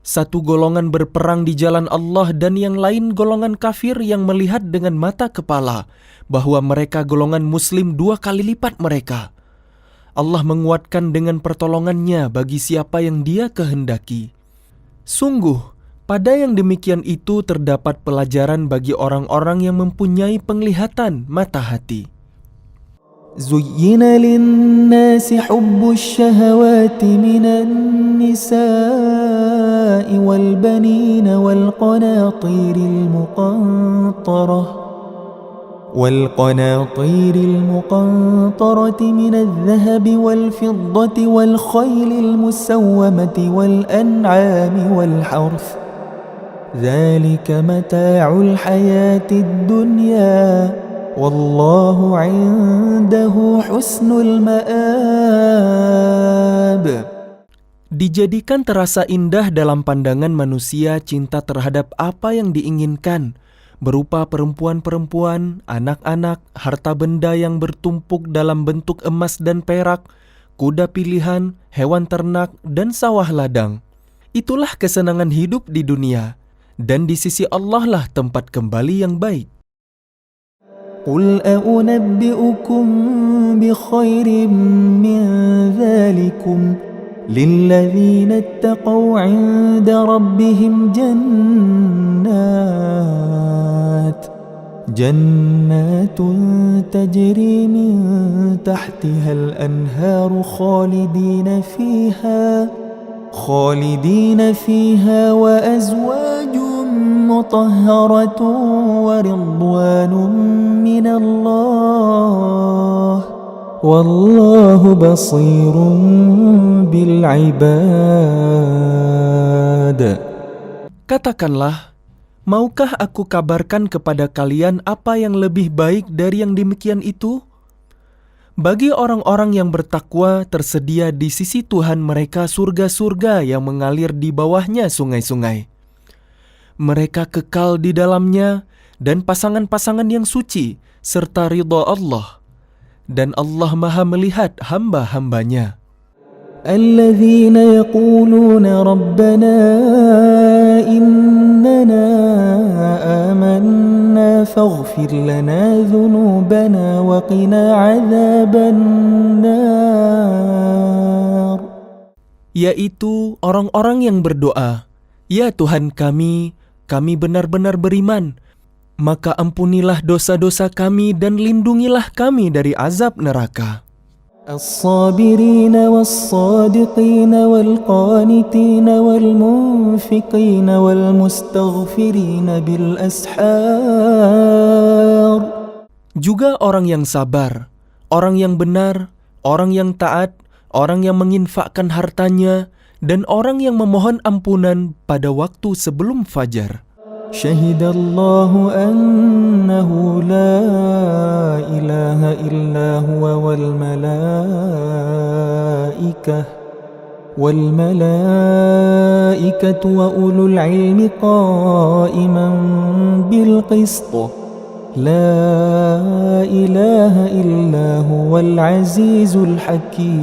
Satu golongan berperang di jalan Allah dan yang lain golongan kafir yang melihat dengan mata kepala bahwa mereka golongan muslim 2 kali lipat mereka. Allah menguatkan dengan pertolongannya bagi siapa yang Dia kehendaki. Sungguh, pada yang demikian itu terdapat pelajaran bagi orang-orang yang mempunyai penglihatan mata hati. زين للناس حب الشهوات من النساء والبنين والقناطير المقنطرة من الذهب والفضة والخيل المسومة والأنعام والحرث ذلك متاع الحياة الدنيا والله عنده حسن المآب. Dijadikan terasa indah dalam pandangan manusia cinta terhadap apa yang diinginkan, berupa perempuan-perempuan, anak-anak, harta benda yang bertumpuk dalam bentuk emas dan perak, kuda pilihan, hewan ternak, dan sawah ladang. Itulah kesenangan hidup di dunia, dan di sisi Allah lah tempat kembali yang baik. قل أنبئكم بخير من ذلكم للذين اتقوا عند ربهم جنات تجري من تحتها الأنهار خالدين فيها وأزواج مطهرة ورضوان من الله والله بصير بالعباد. Katakanlah, maukah aku kabarkan kepada kalian apa yang lebih baik dari yang demikian itu? Bagi orang-orang yang bertakwa tersedia di sisi Tuhan mereka surga-surga yang mengalir di bawahnya sungai-sungai. Mereka kekal di dalamnya dan pasangan-pasangan yang suci serta ridha Allah. Dan Allah Maha melihat hamba-hambanya. الذين يقولون ربنا إننا آمنا فاغفر لنا ذنوبنا وقنا عذاب النار. Yaitu orang-orang yang berdoa, "Ya Tuhan kami benar-benar beriman, maka ampunilah dosa-dosa kami dan lindungilah kami dari azab neraka." الصابرين والصادقين والقانتين والمنفقين والمستغفرين بالأسحار. Juga orang yang sabar, orang yang benar, orang yang taat, orang yang menginfakkan hartanya, dan orang yang memohon ampunan pada waktu sebelum fajar. شهد الله أنه لا إله إلا هو والملائكة وأولو العلم قائما بالقسط لا إله إلا هو العزيز الحكيم.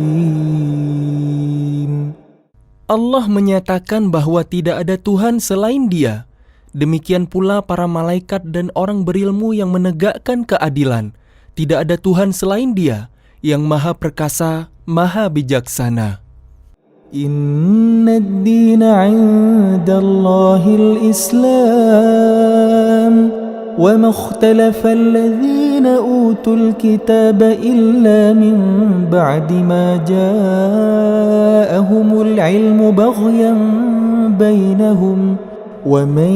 Allah menyatakan bahwa tidak ada Tuhan selain Dia. Demikian pula para malaikat dan orang berilmu yang menegakkan keadilan. Tidak ada Tuhan selain Dia, yang Maha Perkasa, Maha Bijaksana. Inna ad-dina 'inda Allahil Islam, wa ma ikhtalafa alladhina utul kitaba illa min ba'di ma ja'ahumul 'ilmu baghyan bainahum. ومن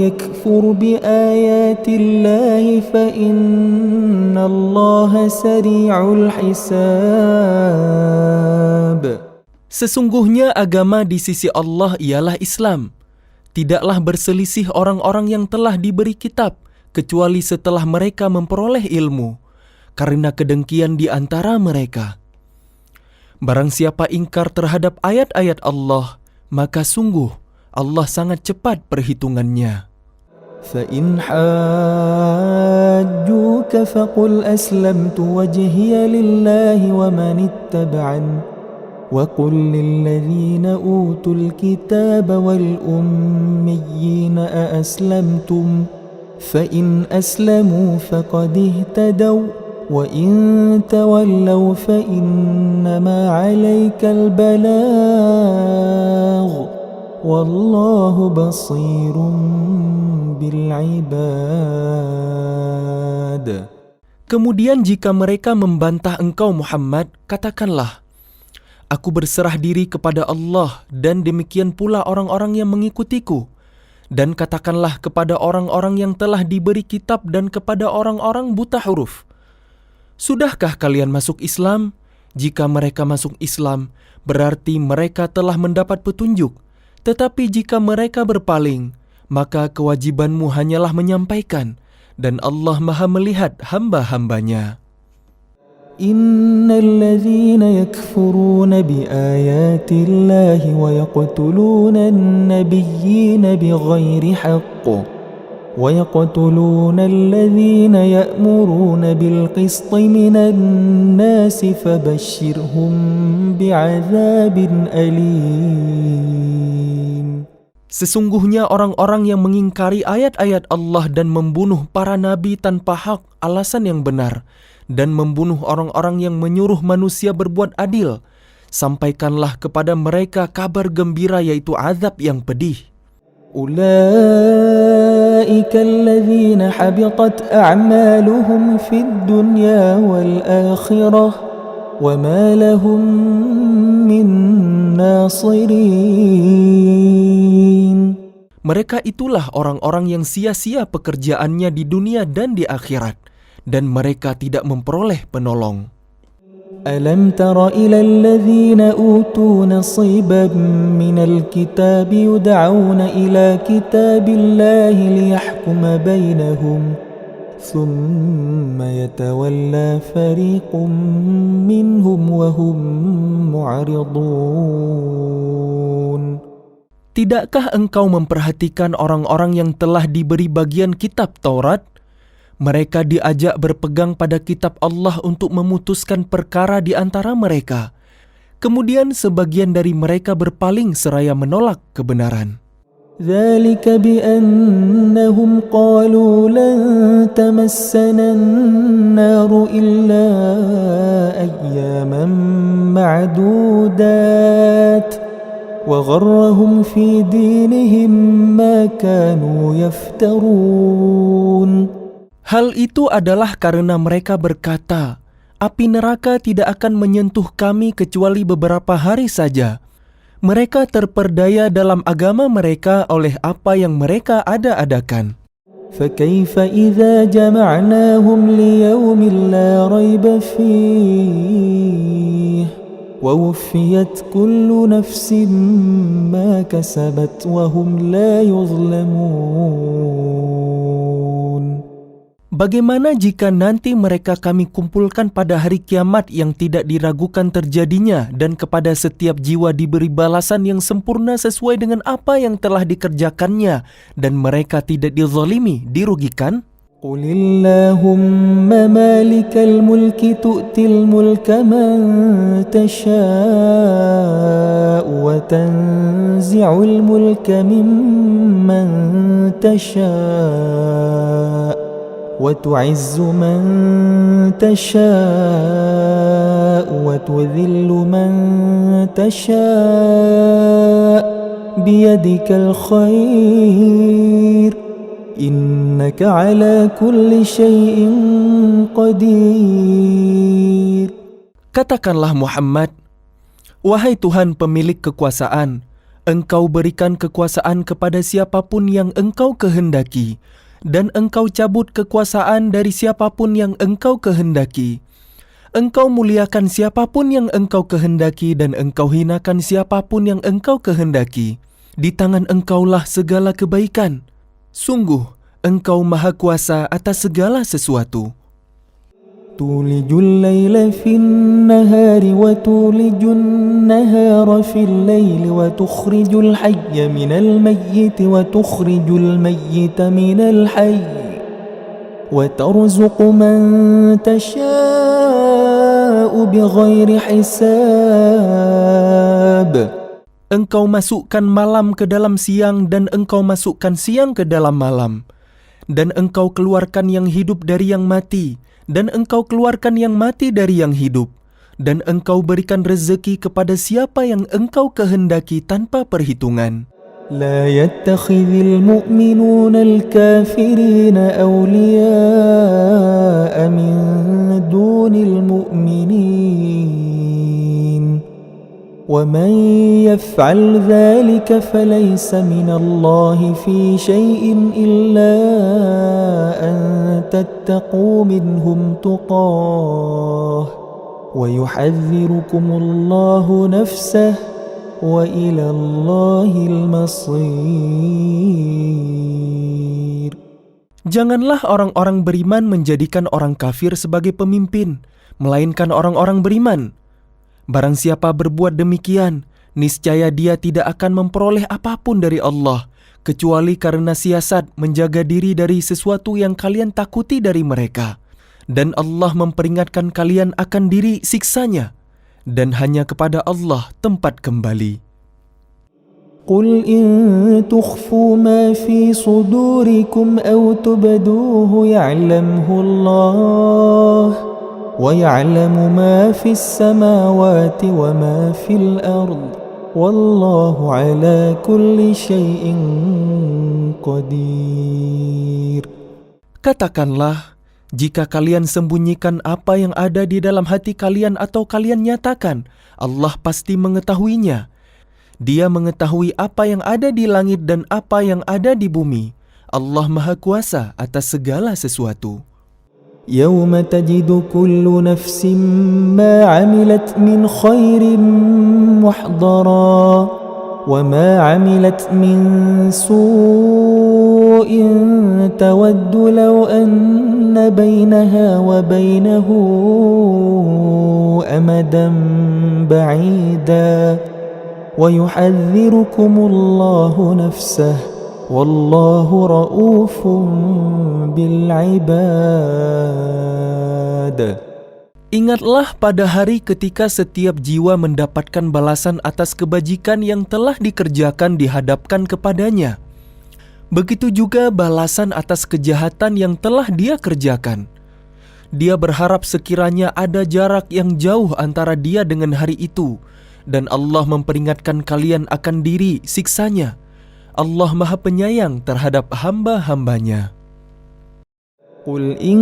يكفر بآيات الله فإن الله سريع الحساب. Sesungguhnya agama di sisi Allah ialah Islam. Tidaklah berselisih orang-orang yang telah diberi kitab, kecuali setelah mereka memperoleh ilmu, karena kedengkian di antara mereka. Barang siapa ingkar terhadap ayat-ayat Allah, maka sungguh Allah sangat cepat perhitungannya. فإن حاجوك فقل أسلمت وجهي لله ومن اتبعني وقل للذين أوتوا الكتاب والأميين أأسلمتم فإن أسلموا فقد اهتدوا وإن تولوا فإنما عليك البلاغ والله بصير بالعباد. Kemudian jika mereka membantah engkau Muhammad, katakanlah, aku berserah diri kepada Allah dan demikian pula orang-orang yang mengikutiku. Dan katakanlah kepada orang-orang yang telah diberi kitab dan kepada orang-orang buta huruf, sudahkah kalian masuk Islam? Jika mereka masuk Islam, berarti mereka telah mendapat petunjuk. Tetapi jika mereka berpaling, maka kewajibanmu hanyalah menyampaikan, dan Allah Maha melihat hamba-hambanya. Innal ladzina yakfuruna bi ayatillahi wa yaqtuluna an-nabiyyina bighairi haqq wa yaqtuluna alladhina ya'muruna bil qisti minan nasi fabashshirhum bi'adzabin alim. Sesungguhnya orang-orang yang mengingkari ayat-ayat Allah dan membunuh para nabi tanpa hak alasan yang benar, dan membunuh orang-orang yang menyuruh manusia berbuat adil, sampaikanlah kepada mereka kabar gembira yaitu azab yang pedih. Ulaika alladzina habitat a'maluhum fid dunya wal akhirah wa ma lahum min nasirin. Mereka itulah orang-orang yang sia-sia pekerjaannya di dunia dan di akhirat, dan mereka tidak memperoleh penolong. Alam tara ila alladhina utu nasiban minal kitab yud'auna ila kitabillahi liyahkuma bainahum thumma yatawalla fariqum minhum wa hum mu'ridun. Tidakkah engkau memperhatikan orang-orang yang telah diberi bagian kitab Taurat? Mereka diajak berpegang pada kitab Allah untuk memutuskan perkara di antara mereka. Kemudian sebagian dari mereka berpaling seraya menolak kebenaran. Dzalika bi'annahum qalu lan tamassana an-naru illa ayyaman ma'dudat wa gharrahum fi dinihim ma kanu yaftarun. Hal itu adalah karena mereka berkata, api neraka tidak akan menyentuh kami kecuali beberapa hari saja. Mereka terperdaya dalam agama mereka oleh apa yang mereka ada-adakan. فَكَيْفَ إِذَا جَمَعْنَاهُمْ لِيَوْمٍ لَا رَيْبَ فِيهِ وَوُفِّيَتْ كُلُّ نَفْسٍ مَا كَسَبَتْ وَهُمْ لَا يُظْلَمُونَ. Bagaimana jika nanti mereka kami kumpulkan pada hari kiamat yang tidak diragukan terjadinya, dan kepada setiap jiwa diberi balasan yang sempurna sesuai dengan apa yang telah dikerjakannya, dan mereka tidak dizalimi, dirugikan? Qulillahumma malikal mulki tu'til mulka man tasha'u wa tanzi'ul mulka mimman tasha'u وتعز من تشاء وتذل من تشاء بيدك الخير إنك على كل شيء قدير. Katakanlah Muhammad, wahai Tuhan pemilik kekuasaan, Engkau berikan kekuasaan kepada siapapun yang Engkau kehendaki, dan Engkau cabut kekuasaan dari siapapun yang Engkau kehendaki. Engkau muliakan siapapun yang Engkau kehendaki, dan Engkau hinakan siapapun yang Engkau kehendaki. Di tangan Engkaulah segala kebaikan. Sungguh, Engkau Maha Kuasa atas segala sesuatu. تولج الليل في النهار وتولج النهار في الليل وتخرج الحي من الميت وتخرج الميت من الحي وترزق من تشاء بغير حساب. Engkau masukkan malam ke dalam siang dan Engkau masukkan siang ke dalam malam. Dan Engkau keluarkan yang hidup dari yang mati, dan Engkau keluarkan yang mati dari yang hidup, dan Engkau berikan rezeki kepada siapa yang Engkau kehendaki tanpa perhitungan. لا يتخذ المؤمنون الكافرين أولياء من دون المؤمنين ومن يفعل ذلك فليس من الله في شيء إلا أن تتقوا منهم تقاه ويحذركم الله نفسه وإلى الله المصير. Janganlah orang-orang beriman menjadikan orang kafir sebagai pemimpin, melainkan orang-orang beriman. Barang siapa berbuat demikian, niscaya dia tidak akan memperoleh apapun dari Allah, kecuali karena siasat menjaga diri dari sesuatu yang kalian takuti dari mereka. Dan Allah memperingatkan kalian akan diri siksanya, dan hanya kepada Allah tempat kembali. قل إن تخفوا ما في صدوركم أو تبدوه يعلمه الله ويعلم ما في السماوات وما في الأرض والله على كل شيء قدير. Katakanlah, jika kalian sembunyikan apa yang ada di dalam hati kalian atau kalian nyatakan, Allah pasti mengetahuinya. Dia mengetahui apa yang ada di langit dan apa yang ada di bumi. Allah Maha Kuasa atas segala sesuatu. يوم تجد كل نفس ما عملت من خير محضرا وما عملت من سوء تود لو أن بينها وبينه أمدا بعيدا ويحذركم الله نفسه والله رؤوف بالعباد. Ingatlah pada hari ketika setiap jiwa mendapatkan balasan atas kebajikan yang telah dikerjakan dihadapkan kepadanya. Begitu juga balasan atas kejahatan yang telah dia kerjakan. Dia berharap sekiranya ada jarak yang jauh antara dia dengan hari itu, dan Allah memperingatkan kalian akan diri siksanya. Allah Maha Penyayang terhadap hamba-hambanya. قل إن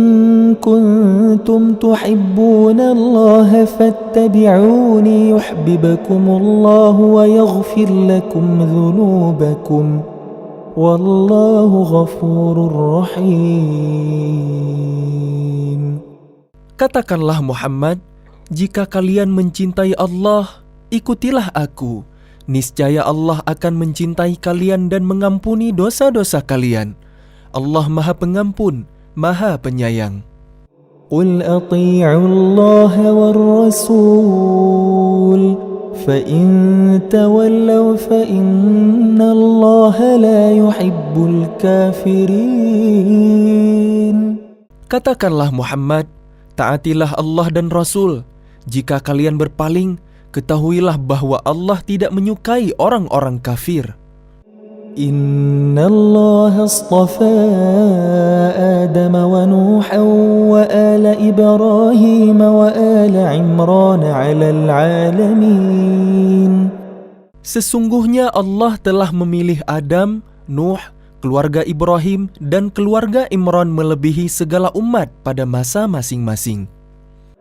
كنتم تحبون الله فاتبعوني يحببكم الله ويغفر لكم ذنوبكم والله غفور رحيم. Katakanlah Muhammad, jika kalian mencintai Allah, ikutilah aku. Niscaya Allah akan mencintai kalian dan mengampuni dosa-dosa kalian. Allah Maha Pengampun, Maha Penyayang. قل أطيعوا الله والرسول فإن تولوا فإن الله لا يحب الكافرين. Katakanlah Muhammad, taatilah Allah dan Rasul. Jika kalian berpaling, ketahuilah bahwa Allah tidak menyukai orang-orang kafir. إن الله اصطفى آدم ونوحا وآل إبراهيم وآل عمران على العالمين. Sesungguhnya Allah telah memilih Adam, Nuh, keluarga Ibrahim, dan keluarga Imran melebihi segala umat pada masa masing-masing.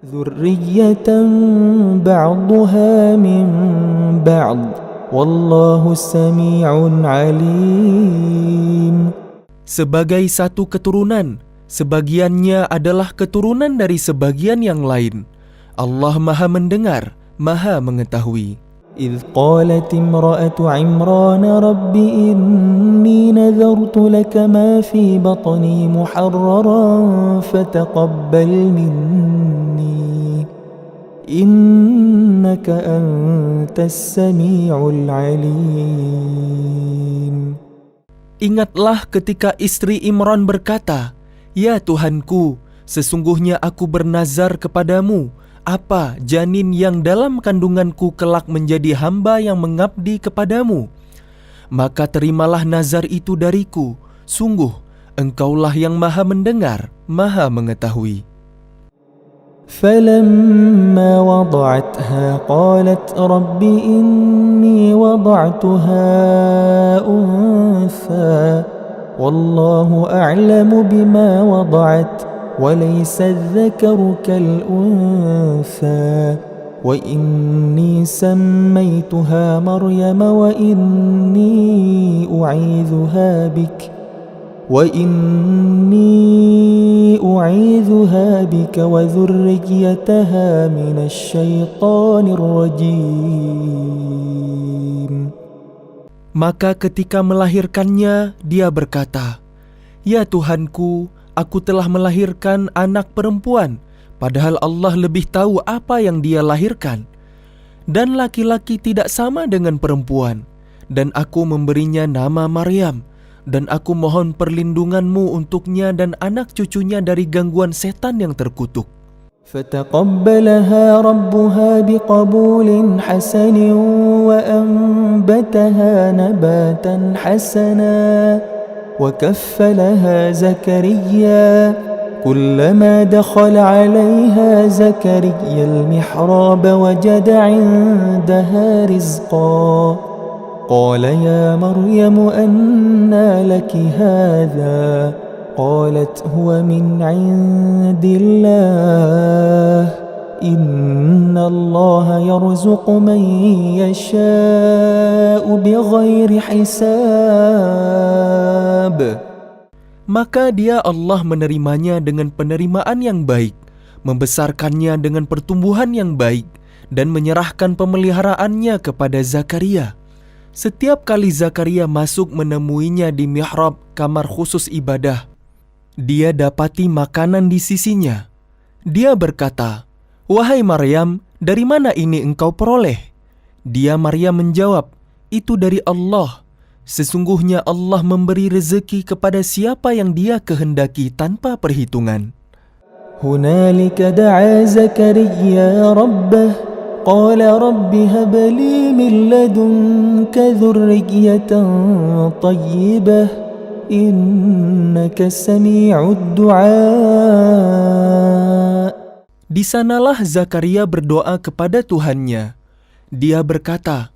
ذرية بعضها من بعض والله سميع عليم. Sebagai satu keturunan, sebagiannya adalah keturunan dari sebagian yang lain. Allah Maha mendengar, Maha mengetahui. إذ قالت امرأة عمران رب إني نذرت لك ما في بطني محررا فتقبل مني إنك أنت السميع العليم. Ingatlah ketika istri Imran berkata, "Ya Tuhanku, sesungguhnya aku bernazar kepadamu, apa janin yang dalam kandunganku kelak menjadi hamba yang mengabdi kepadamu. Maka terimalah nazar itu dariku, sungguh Engkaulah yang Maha mendengar, Maha mengetahui." فلما وضعتها قالت رب إني وضعتها أنثى والله أعلم بما وضعت وليس الذكر كالأنثى وإني سميتها مريم وإني أعيذها بك وذريتها من الشيطان الرجيم. Maka ketika melahirkannya, dia berkata, "Ya Tuhanku, aku telah melahirkan anak perempuan, padahal Allah lebih tahu apa yang dia lahirkan. Dan laki-laki tidak sama dengan perempuan, dan aku memberinya nama Maryam. Dan aku mohon perlindunganmu untuknya dan anak cucunya dari gangguan setan yang terkutuk." فتقبلها ربها بقبول حسن وأنبتها نباتا حسنا وكفلها زكريا كلما دخل عليها زكريا المحراب وجد عندها رزقا قال يا مريم أنى لك هذا قالت هو من عند الله إن الله يرزق من يشاء بغير حساب. Maka dia Allah menerimanya dengan penerimaan yang baik, membesarkannya dengan pertumbuhan yang baik, dan menyerahkan pemeliharaannya kepada Zakaria. Setiap kali Zakaria masuk menemuinya di mihrab kamar khusus ibadah, dia dapati makanan di sisinya. Dia berkata, "Wahai Maryam, dari mana ini engkau peroleh?" Dia Maryam menjawab, "Itu dari Allah. Sesungguhnya Allah memberi rezeki kepada siapa yang Dia kehendaki tanpa perhitungan." هنالك دعا زكريا ربه قال رب هب لي من لدنك ذرية طيبة إنك سميع الدعاء. Di sanalah Zakaria berdoa kepada Tuhannya. Dia berkata,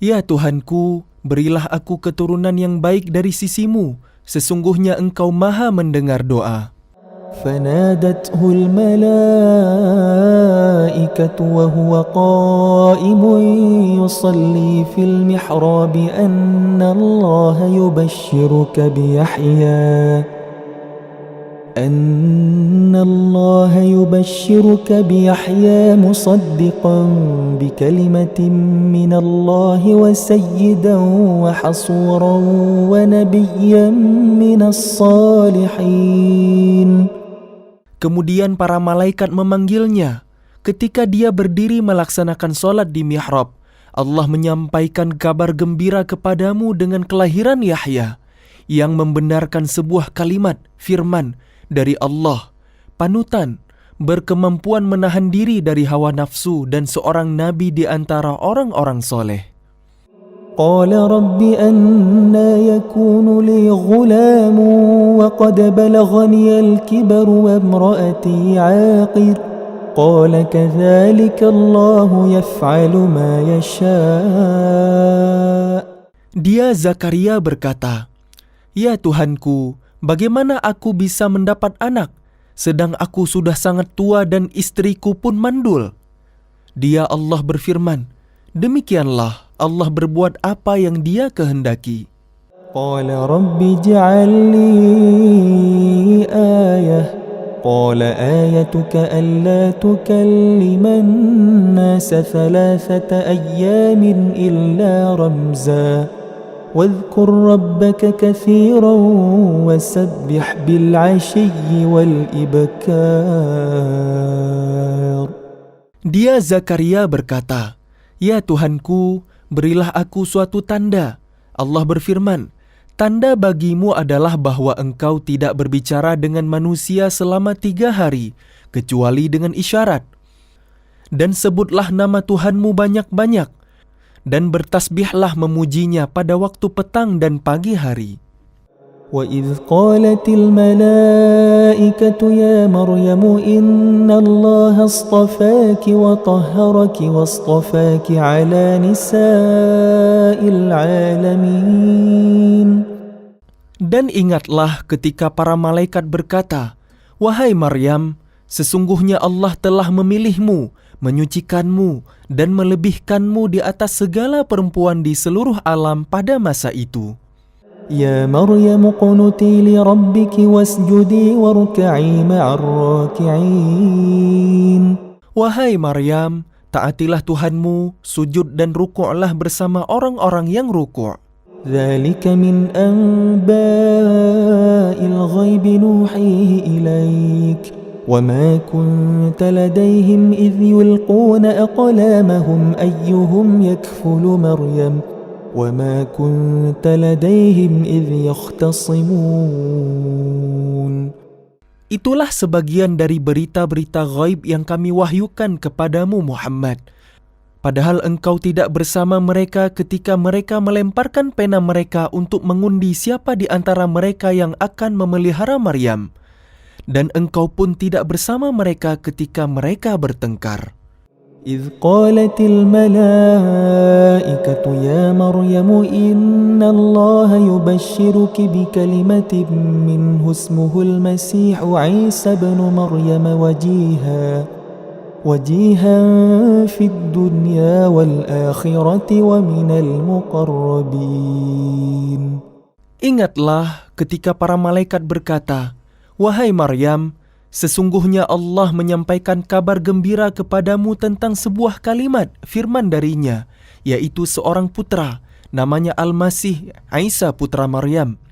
"Ya Tuhanku, berilah aku keturunan yang baik dari sisimu. Sesungguhnya Engkau Maha mendengar doa." فنادته الملائكة وهو قائم يصلي في المحراب أن الله يبشرك بيحيى مصدقا بكلمة من الله وسيدا وحصورا ونبيا من الصالحين. Kemudian para malaikat memanggilnya. Ketika dia berdiri melaksanakan sholat di mihrab, Allah menyampaikan kabar gembira kepadamu dengan kelahiran Yahya, yang membenarkan sebuah kalimat, firman dari Allah, panutan, berkemampuan menahan diri dari hawa nafsu, dan seorang nabi di antara orang-orang soleh. قال رب أنى يكون لي غلام وقد بلغني الكبر وامرأتي عاقر قال كذلك الله يفعل ما يشاء. Dia Zakaria berkata, "Ya Tuhanku, bagaimana aku bisa mendapat anak, sedang aku sudah sangat tua dan istriku pun mandul?" Dia Allah berfirman, "Demikianlah Allah berbuat apa yang Dia kehendaki. قال رب اجعل لي آية قال آيتك ألا تكلم الناس 3 أيام إلا رمزا واذكر ربك كثيرا وسبح بالعشي والإبكار. Dia Zakaria berkata, "Ya Tuhanku, berilah aku suatu tanda." Allah berfirman, "Tanda bagimu adalah bahwa engkau tidak berbicara dengan manusia selama 3 hari, kecuali dengan isyarat. Dan sebutlah nama Tuhanmu banyak-banyak, dan bertasbihlah memujinya pada waktu petang dan pagi hari." وَإِذْ قَالَتِ الْمَلَائِكَةُ يَا مَرْيَمُ إِنَّ اللَّهَ اصْطَفَاكِ وَطَهَّرَكِ وَاصْطَفَاكِ عَلَى نِسَاءِ الْعَالَمِينَ. Dan ingatlah ketika para malaikat berkata, "Wahai Maryam, sesungguhnya Allah telah memilihmu, menyucikanmu, dan melebihkanmu di atas segala perempuan di seluruh alam pada masa itu." يا مريم اقنتي لربك واسجدي واركعي مع الراكعين. Wahai Maryam, taatilah Tuhanmu, sujud dan rukuklah bersama orang-orang yang rukuk. ذلك من أنباء الغيب نوحيه إليك وما كنت لديهم إذ يلقون أقلامهم أيهم يكفل مريم وما كنت لديهم إذ يختصمون. Itulah sebagian dari berita-berita ghaib yang kami wahyukan kepadamu Muhammad. Padahal engkau tidak bersama mereka ketika mereka melemparkan pena mereka untuk mengundi siapa di antara mereka yang akan memelihara Maryam. Dan engkau pun tidak bersama mereka ketika mereka bertengkar. إذ قالت الملائكة يا مريم إن الله يبشرك بكلمة منه اسمه المسيح عيسى بن مريم وجيها في الدنيا والآخرة ومن المقربين. Ingatlah ketika para malaikat berkata, "Wahai Maryam, sesungguhnya Allah menyampaikan kabar gembira kepadamu tentang sebuah kalimat firman darinya, yaitu seorang putra, namanya Al-Masih, Isa putra Maryam,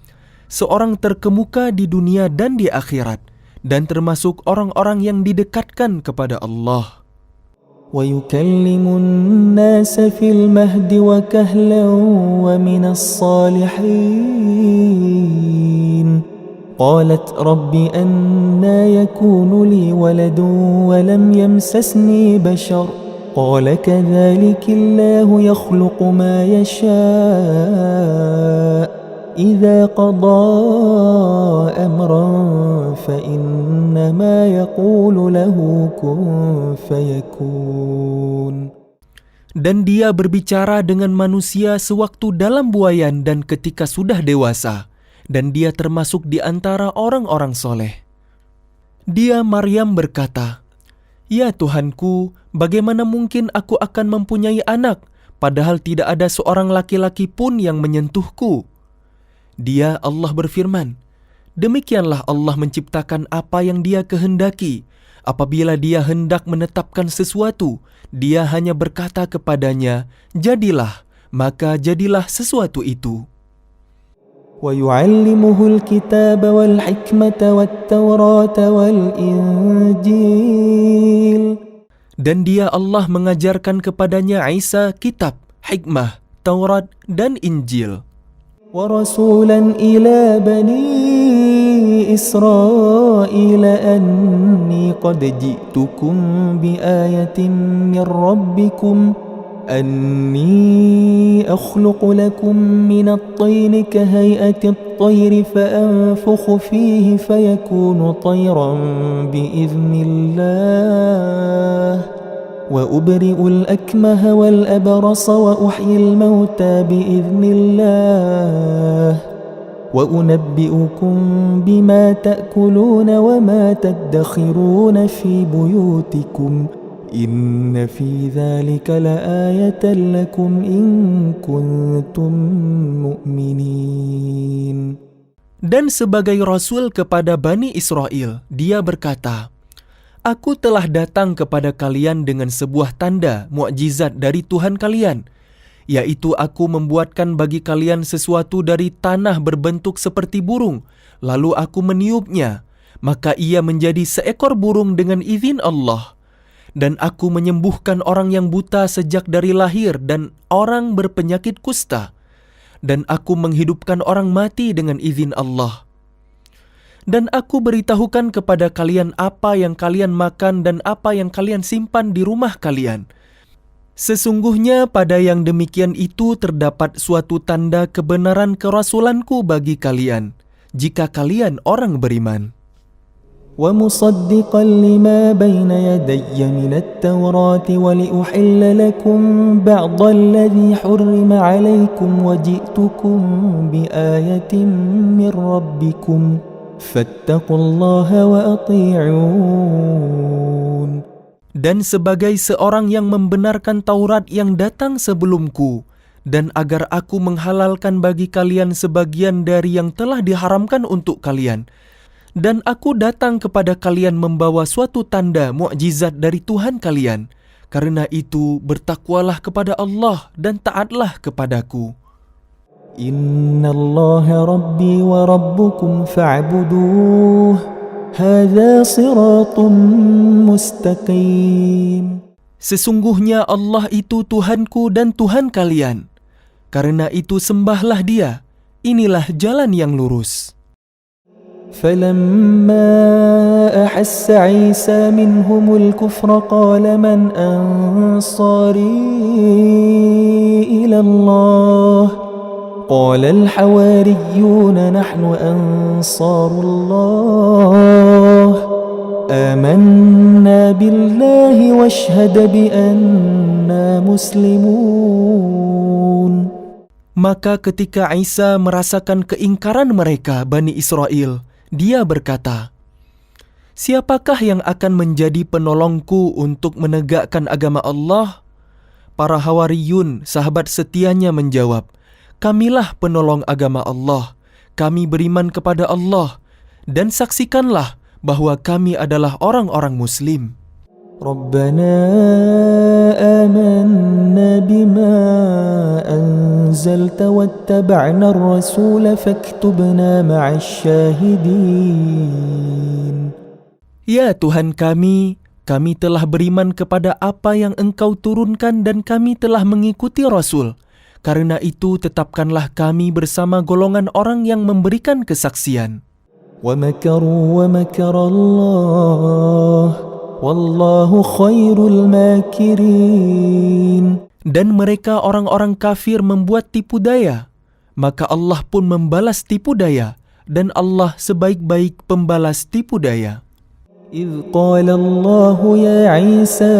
seorang terkemuka di dunia dan di akhirat, dan termasuk orang-orang yang didekatkan kepada Allah." وَيُكَلِّمُ النَّاسَ فِي الْمَهْدِ وَكَهْلًا وَمِنَ الصَّالِحِينَ. قالت رب أنى يكون لي ولد ولم يمسسني بشر قال كذلك الله يخلق ما يشاء إذا قضى أمرا فإنما يقول له كن فيكون. Dan dia berbicara dengan manusia sewaktu dalam buayan dan ketika sudah dewasa. Dan dia termasuk di antara orang-orang soleh. Dia Maryam berkata, "Ya Tuhanku, bagaimana mungkin aku akan mempunyai anak, padahal tidak ada seorang laki-laki pun yang menyentuhku?" Dia Allah berfirman, "Demikianlah Allah menciptakan apa yang Dia kehendaki. Apabila Dia hendak menetapkan sesuatu, Dia hanya berkata kepadanya, jadilah, maka jadilah sesuatu itu." وَيُعَلِّمُهُ الْكِتَابَ وَالْحِكْمَةَ وَالتَّوْرَاةَ وَالْإِنْجِيلَ. Dan dia Allah mengajarkan kepadanya Isa kitab, hikmah, Taurat dan Injil. وَرَسُولًا إِلَى بَنِي إِسْرَائِيلَ أَنِّي قَدْ جِئْتُكُمْ بِآيَةٍ مِّن رَّبِّكُمْ أني أخلق لكم من الطين كهيئة الطير فأنفخ فيه فيكون طيرا بإذن الله وأبرئ الأكمه والأبرص وأحيي الموتى بإذن الله وأنبئكم بما تأكلون وما تدخرون في بيوتكم إن في ذلك لآية لكم إن كنتم مؤمنين. Dan sebagai Rasul kepada Bani Israel, dia berkata, Aku telah datang kepada kalian dengan sebuah tanda, mukjizat dari Tuhan kalian, yaitu aku membuatkan bagi kalian sesuatu dari tanah berbentuk seperti burung, lalu aku meniupnya, maka ia menjadi seekor burung dengan izin Allah. Dan aku menyembuhkan orang yang buta sejak dari lahir dan orang berpenyakit kusta. Dan aku menghidupkan orang mati dengan izin Allah. Dan aku beritahukan kepada kalian apa yang kalian makan dan apa yang kalian simpan di rumah kalian. Sesungguhnya pada yang demikian itu terdapat suatu tanda kebenaran kerasulanku bagi kalian, jika kalian orang beriman. ومصدقا لما بين يدي من التوراة ولأحل لكم بعض الذي حرم عليكم وجئتكم بآية من ربكم فاتقوا الله وأطيعون. Dan sebagai seorang yang membenarkan Taurat yang datang sebelumku, dan agar aku menghalalkan bagi kalian sebagian dari yang telah diharamkan untuk kalian, dan aku datang kepada kalian membawa suatu tanda mukjizat dari Tuhan kalian. Karena itu bertakwalah kepada Allah dan taatlah kepadaku. Inna Allaha Rabbi wa Rabbukum fa'buduh. Hadza siratun mustaqim. Sesungguhnya Allah itu Tuhanku dan Tuhan kalian. Karena itu sembahlah Dia. Inilah jalan yang lurus. فلما أحس عيسى منهم الكفر قال من أنصاري إلى الله قال الحواريون نحن أنصار الله آمنا بالله واشهد بأننا مسلمون. Maka ketika Isa merasakan keingkaran mereka, Bani Israel, dia berkata, Siapakah yang akan menjadi penolongku untuk menegakkan agama Allah? Para Hawariyun, sahabat setianya menjawab, Kamilah penolong agama Allah. Kami beriman kepada Allah. Dan saksikanlah bahwa kami adalah orang-orang Muslim. Rabbana amanna bima anzalta wattaba'na ar-rasula faktubna ma'asy syahidin. Ya Tuhan kami telah beriman kepada apa yang Engkau turunkan dan kami telah mengikuti Rasul. Karena itu tetapkanlah kami bersama golongan orang yang memberikan kesaksian. Wa makaru wa makarallah wallahu khairul makirin. Dan mereka orang-orang kafir membuat tipu daya, maka Allah pun membalas tipu daya, dan Allah sebaik-baik pembalas tipu daya. إذ قال الله يا عيسى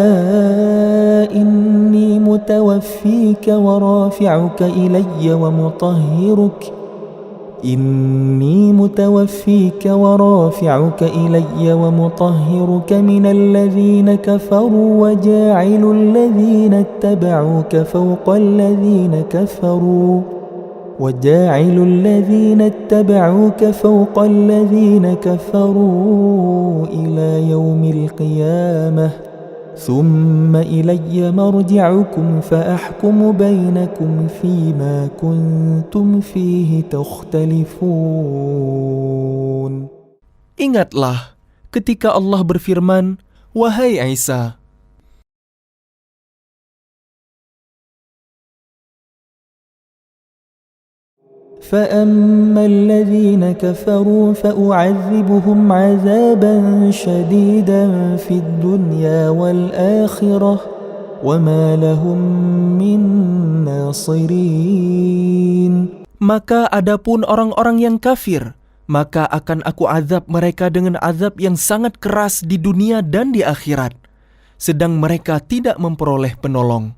إني متوفيك ورافعك إلي ومطهرك من الذين كفروا وجاعل الذين اتبعوك فوق الذين كفروا إلى يوم القيامة ثم إلي مرجعكم فأحكم بينكم فيما كنتم فيه تختلفون. Ingatlah ketika Allah berfirman, Wahai Isa, فأما الذين كفروا فأعذبهم عذابا شديدا في الدنيا والآخرة وما لهم من ناصرين. Maka adapun orang-orang yang kafir, maka akan aku azab mereka dengan azab yang sangat keras di dunia dan di akhirat, sedang mereka tidak memperoleh penolong.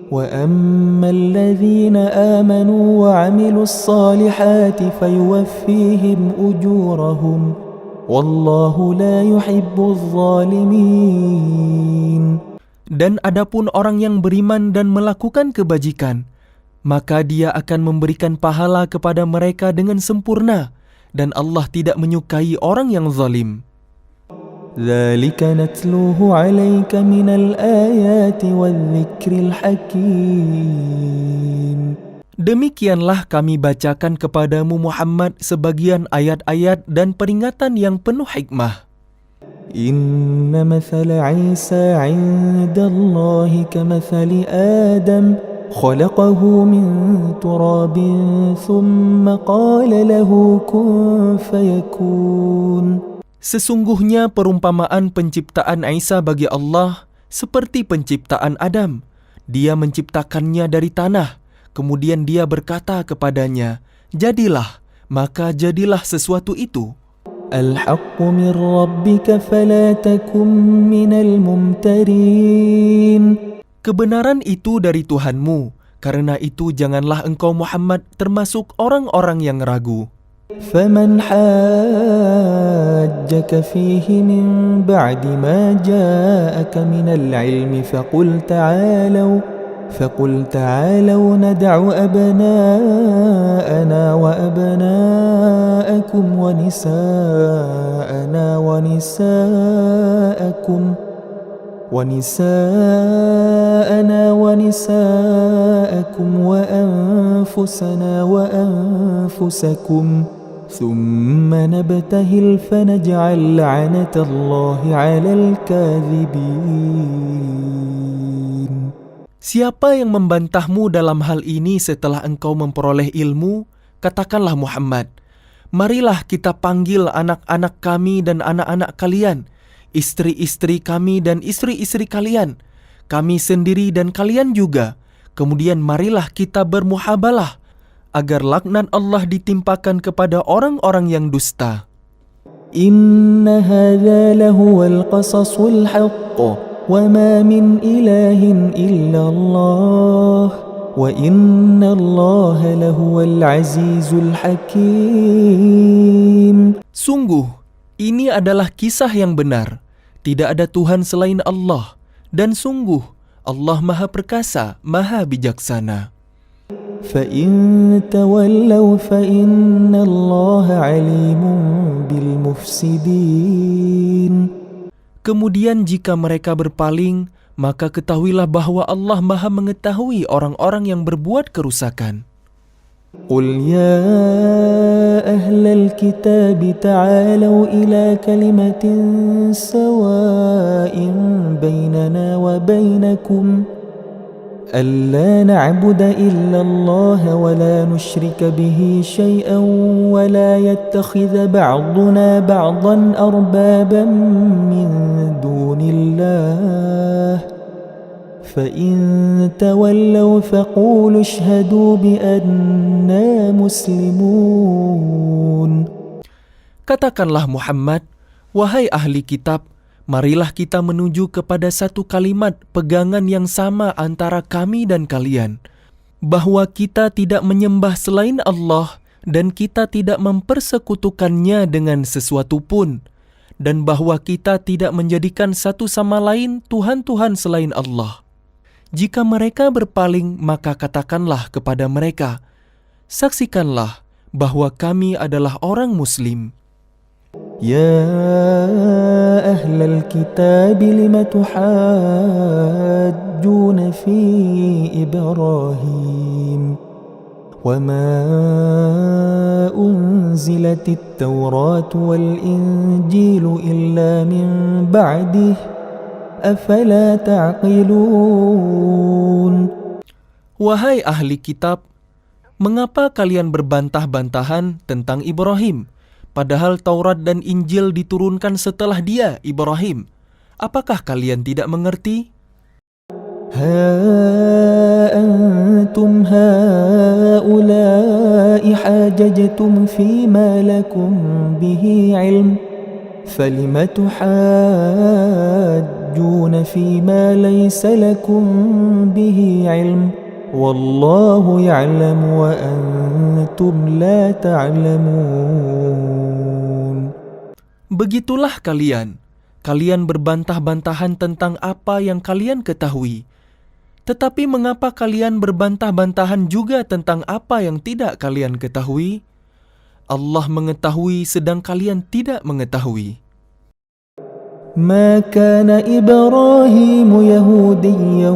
وَأَمَّا الَّذِينَ آمَنُوا وَعَمِلُوا الصَّالِحَاتِ فَيُوَفِّيهِمْ أُجُورَهُمْ وَاللَّهُ لَا يُحِبُّ الظَّالِمِينَ. Dan adapun orang yang beriman dan melakukan kebajikan, maka dia akan memberikan pahala kepada mereka dengan sempurna, dan Allah tidak menyukai orang yang zalim. ذلك نتلوه عليك من الآيات والذكر الحكيم. Demikianlah kami bacakan kepadamu Muhammad sebagian ayat-ayat dan peringatan yang penuh hikmah. إن مثل عيسى عند الله كمثل آدم خلقه من تراب ثم قال له كن فيكون. Sesungguhnya perumpamaan penciptaan Isa bagi Allah seperti penciptaan Adam. Dia menciptakannya dari tanah, kemudian dia berkata kepadanya, jadilah, maka jadilah sesuatu itu. الحق من ربك فلا تكن من الممترين. Kebenaran itu dari Tuhanmu, karena itu janganlah engkau Muhammad termasuk orang-orang yang ragu. فمن حاجك فيه من بعد ما جاءك من العلم فقل تعالوا ندع أبناءنا وأبناءكم ونساءنا ونساءكم وأنفسنا وأنفسكم ثم نبتهل فنجعل لعنة الله على الكاذبين. Siapa yang membantahmu dalam hal ini setelah engkau memperoleh ilmu? Katakanlah Muhammad, marilah kita panggil anak-anak kami dan anak-anak kalian, istri-istri kami dan istri-istri kalian, kami sendiri dan kalian juga. Kemudian marilah kita bermuhabalah, agar laknat Allah ditimpakan kepada orang-orang yang dusta. Inna hadza lahuwal qasasul haqq. وَمَا مِنْ إِلَٰهٍ إِلَّا اللَّهُ وَإِنَّ اللَّهَ لَهُوَ الْعَزِيزُ الْحَكِيمُ. Sungguh, ini adalah kisah yang benar. Tidak ada Tuhan selain Allah. Dan sungguh, Allah Maha Perkasa, Maha Bijaksana. فَإِن تَوَلَّوْا فَإِنَّ اللَّهَ عَلِيمٌ بِالْمُفْسِدِينَ. Kemudian jika mereka berpaling, maka ketahuilah bahwa Allah Maha mengetahui orang-orang yang berbuat kerusakan. قُلْ يَا أَهْلَ الْكِتَابِ تَعَالَوْا إِلَى كَلِمَةٍ سَوَاءٍ بَيْنَنَا وَبَيْنَكُمْ أَلَّا نَعْبُدَ إِلَّا اللَّهَ وَلَا نُشْرِكَ بِهِ شَيْئًا وَلَا يَتَّخِذَ بَعْضُنَا بَعْضًا أَرْبَابًا مِّن دُونِ اللَّهِ فَإِن تَوَلَّوْا فَقُولُوا اشْهَدُوا بِأَنَّا مُسْلِمُونَ. Katakanlah Muhammad, wahai ahli kitab, marilah kita menuju kepada satu kalimat pegangan yang sama antara kami dan kalian, bahwa kita tidak menyembah selain Allah dan kita tidak mempersekutukannya dengan sesuatu pun, dan bahwa kita tidak menjadikan satu sama lain Tuhan-Tuhan selain Allah. Jika mereka berpaling, maka katakanlah kepada mereka, saksikanlah bahwa kami adalah orang Muslim. يا أهل الكتاب لم تحاجون في إبراهيم وما أنزلت التوراة والإنجيل إلا من بعده أفلا تعقلون. Wahai ahli kitab, mengapa kalian berbantah-bantahan tentang Ibrahim? Padahal Taurat dan Injil diturunkan setelah dia, Ibrahim. Apakah kalian tidak mengerti? Ha antum haula'i hajajtum fima lakum bihi ilm falima tuhajjuna fima laysa lakum bihi ilm wallahu ya'lamu wa antum la ta'lamun. Begitulah kalian, Kalian berbantah-bantahan tentang apa yang kalian ketahui. Tetapi mengapa kalian berbantah-bantahan juga tentang apa yang tidak kalian ketahui? Allah mengetahui sedang kalian tidak mengetahui. ما كان إبراهيم يهوديا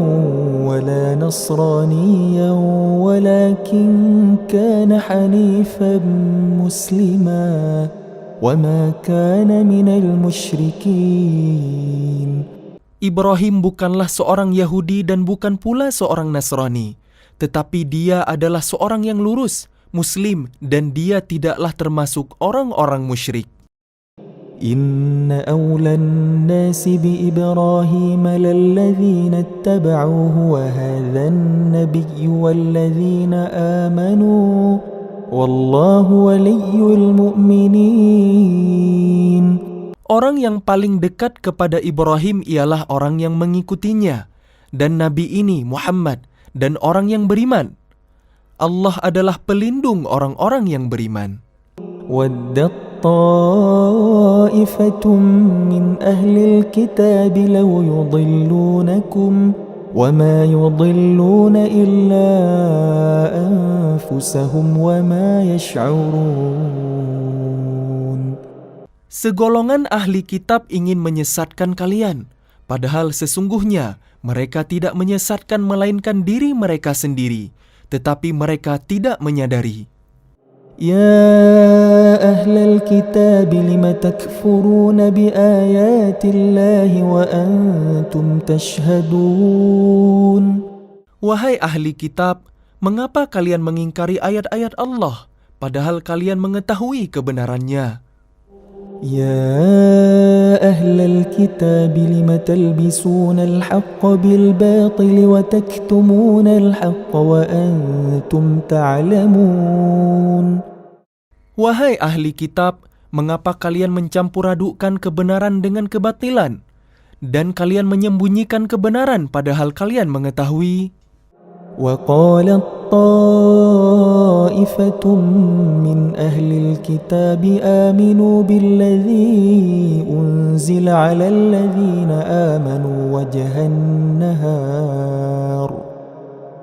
ولا نصرانيا ولكن كان حنيفا مسلما وما كان من المشركين. Ibrahim bukanlah seorang Yahudi dan bukan pula seorang Nasrani, tetapi dia adalah seorang yang lurus, Muslim, dan dia tidaklah termasuk orang-orang musyrik. إن أولى الناس بإبراهيم للذين اتبعوه وهذا النبي والذين آمنوا والله ولي المؤمنين. Orang yang paling dekat kepada Ibrahim ialah orang yang mengikutinya, dan Nabi ini Muhammad, dan orang yang beriman. Allah adalah pelindung orang-orang yang beriman. ودت طائفة من أهل الكتاب لو يضلونكم وما يضلون إلا أنفسهم وما يشعرون. Segolongan ahli kitab ingin menyesatkan kalian, padahal sesungguhnya mereka tidak menyesatkan melainkan diri mereka sendiri, tetapi mereka tidak menyadari. يا أهل الكتاب لم تكفرون بآيات الله وأنتم تشهدون. Wahai ahli kitab, mengapa kalian mengingkari ayat-ayat Allah, padahal kalian mengetahui kebenarannya? يا أهل الكتاب لم تلبسون الحق بالباطل وتكتمون الحق وأنتم تعلمون. Wahai ahli kitab, mengapa kalian mencampur-adukkan kebenaran dengan kebatilan, dan kalian menyembunyikan kebenaran padahal kalian mengetahui? وقالت طائفة من أهل الكتاب آمنوا بالذي أنزل على الذين آمنوا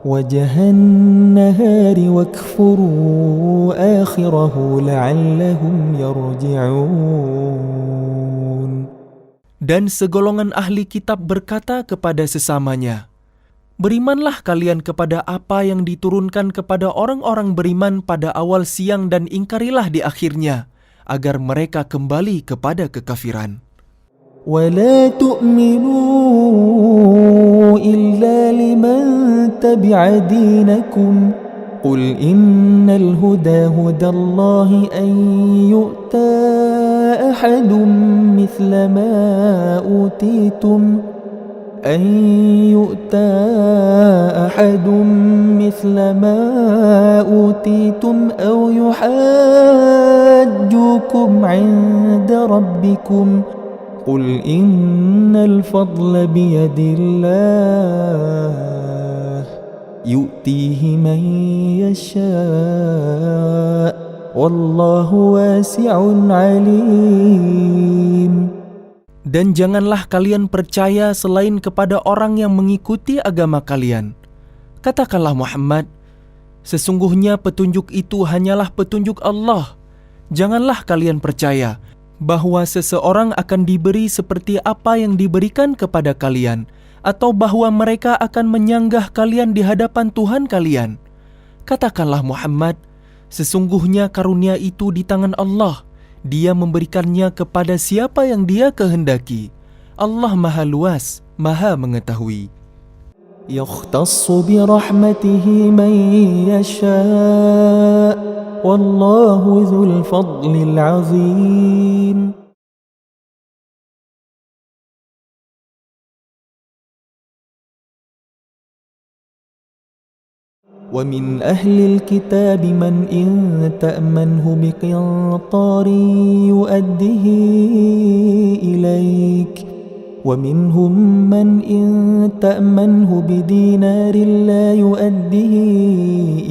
وجه النهار واكفروا آخره لعلهم يرجعون. Dan segolongan ahli kitab berkata kepada sesamanya, berimanlah kalian kepada apa yang diturunkan kepada orang-orang beriman pada awal siang dan ingkarilah di akhirnya, agar mereka kembali kepada kekafiran. ولا تؤمنوا إلا لمن تبع دينكم قل إن الهدى هدى الله أن يؤتى أحد مثل ما أوتيتم أو يحاجوكم عند ربكم قل إن الفضل بيد الله يؤتيه من يشاء والله واسع عليم. Dan janganlah kalian percaya selain kepada orang yang mengikuti agama kalian. Katakanlah Muhammad, sesungguhnya petunjuk itu hanyalah petunjuk Allah. Janganlah kalian percaya bahwa seseorang akan diberi seperti apa yang diberikan kepada kalian, atau bahwa mereka akan menyanggah kalian di hadapan Tuhan kalian. Katakanlah Muhammad, sesungguhnya karunia itu di tangan Allah. Dia memberikannya kepada siapa yang Dia kehendaki. Allah Maha Luas, Maha Mengetahui. يختص برحمته من يشاء والله ذو الفضل العظيم. ومن أهل الكتاب من إن تأمنه بقنطار يؤده إليك ومنهم من إن تأمنه بدينار لا يؤده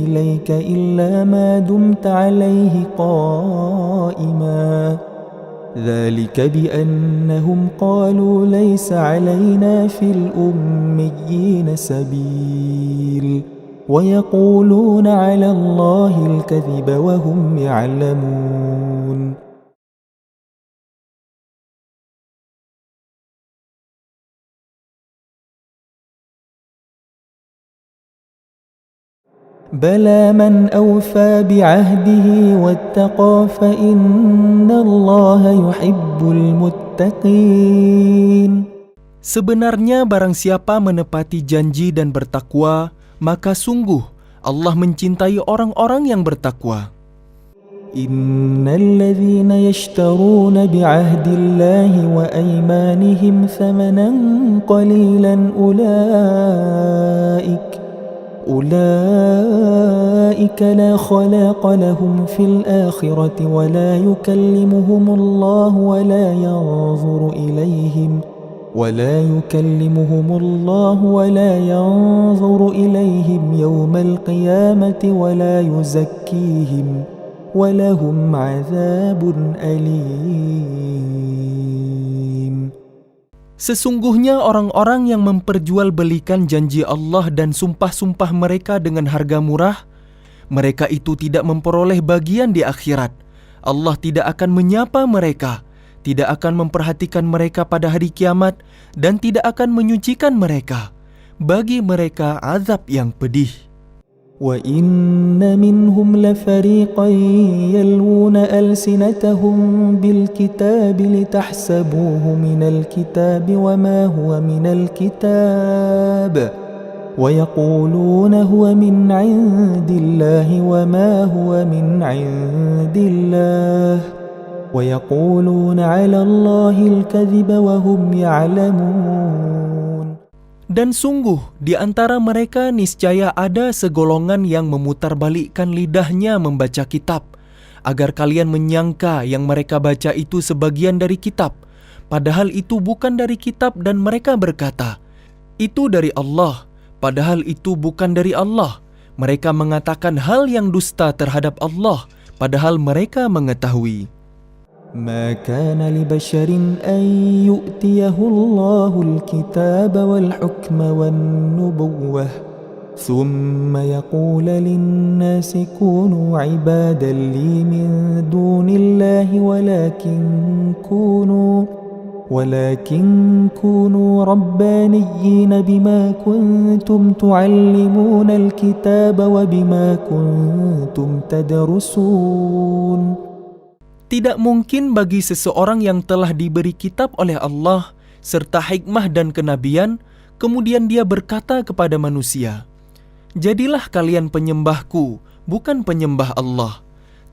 إليك إلا ما دمت عليه قائما ذلك بأنهم قالوا ليس علينا في الأميين سبيل ويقولون على الله الكذب وهم يعلمون. بلى من أوفى بعهده واتقى فإن الله يحب المتقين. Sebenarnya barang siapa menepati janji dan bertakwa, maka sungguh Allah mencintai orang-orang yang bertakwa. Innal ladzina yashtaruna bi'ahdi Allahi wa aymanihim thamanan qalilan أولئك لا خلاق لهم في الآخرة ولا يكلمهم الله ولا ينظر إليهم يوم القيامة ولا يزكيهم ولهم عذاب أليم. Sesungguhnya orang-orang yang memperjualbelikan janji Allah dan sumpah-sumpah mereka dengan harga murah, mereka itu tidak memperoleh bagian di akhirat. Allah tidak akan menyapa mereka, tidak akan memperhatikan mereka pada hari kiamat, dan tidak akan menyucikan mereka. Bagi mereka azab yang pedih. وَإِنَّ مِنْهُمْ لَفَرِيقًا يَلْوُونَ أَلْسِنَتَهُمْ بِالْكِتَابِ لِتَحْسَبُوهُ مِنَ الْكِتَابِ وَمَا هُوَ مِنَ الْكِتَابِ وَيَقُولُونَ هُوَ مِنْ عِنْدِ اللَّهِ وَمَا هُوَ مِنْ عِنْدِ اللَّهِ وَيَقُولُونَ عَلَى اللَّهِ الْكَذِبَ وَهُمْ يَعْلَمُونَ. Dan sungguh di antara mereka niscaya ada segolongan yang memutarbalikkan lidahnya membaca kitab, agar kalian menyangka yang mereka baca itu sebagian dari kitab, padahal itu bukan dari kitab, dan mereka berkata, itu dari Allah, padahal itu bukan dari Allah. Mereka mengatakan hal yang dusta terhadap Allah, padahal mereka mengetahui. ما كان لبشر أن يؤتيه الله الكتاب والحكم والنبوة ثم يقول للناس كونوا عبادا لي من دون الله ولكن كونوا ربانيين بما كنتم تعلمون الكتاب وبما كنتم تدرسون. Tidak mungkin bagi seseorang yang telah diberi kitab oleh Allah serta hikmah dan kenabian, kemudian dia berkata kepada manusia, jadilah kalian penyembahku, bukan penyembah Allah.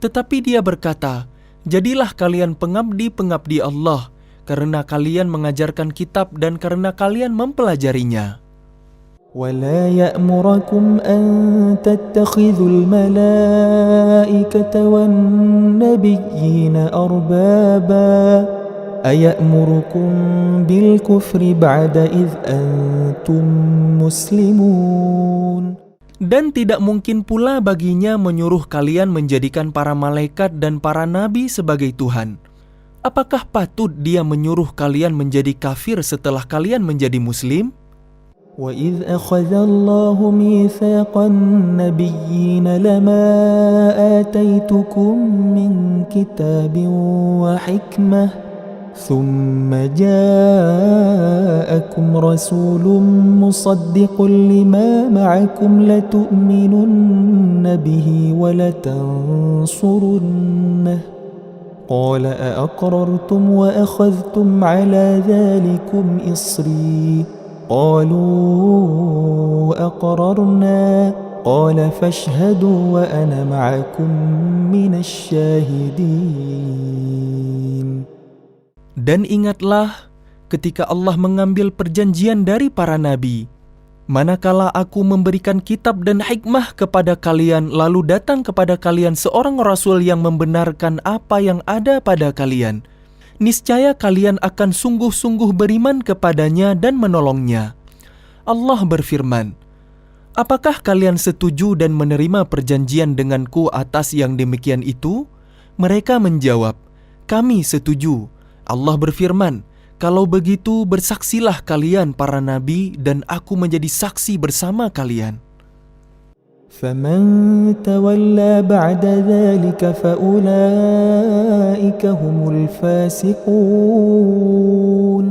Tetapi dia berkata, jadilah kalian pengabdi-pengabdi Allah, karena kalian mengajarkan kitab dan karena kalian mempelajarinya. ولا يأمركم أن تتخذوا الملائكة والنبيين أربابا أيأمركم بالكفر بعد إذ أنتم مسلمون. Dan tidak mungkin pula baginya menyuruh kalian menjadikan para malaikat dan para nabi sebagai Tuhan. Apakah patut dia menyuruh kalian menjadi kafir setelah kalian menjadi muslim? وَإِذْ أَخَذَ اللَّهُ مِيثَاقَ النَّبِيِّينَ لَمَا آتَيْتُكُم مِّن كِتَابٍ وَحِكْمَةٍ ثُمَّ جَاءَكُمْ رَسُولٌ مُصَدِّقٌ لِّمَا مَعَكُمْ لَتُؤْمِنُنَّ بِهِ وَلَتَنصُرُنَّهُ قَالَ أَأَقْرَرْتُمْ وَأَخَذْتُمْ عَلَى ذَلِكُمْ إِصْرِي قالوا أقررنا قال فاشهدوا وأنا معكم من الشاهدين. Dan ingatlah ketika Allah mengambil perjanjian dari para nabi, manakala aku memberikan kitab dan hikmah kepada kalian, lalu datang kepada kalian seorang rasul yang membenarkan apa yang ada pada kalian, niscaya kalian akan sungguh-sungguh beriman kepadanya dan menolongnya. Allah berfirman, apakah kalian setuju dan menerima perjanjian denganku atas yang demikian itu? Mereka menjawab, Kami setuju. Allah berfirman, kalau begitu bersaksilah kalian para nabi dan aku menjadi saksi bersama kalian. فَمَنْ تَوَلَّى بَعْدَ ذَلِكَ فَأُولَئِكَ هُمُ الْفَاسِقُونَ.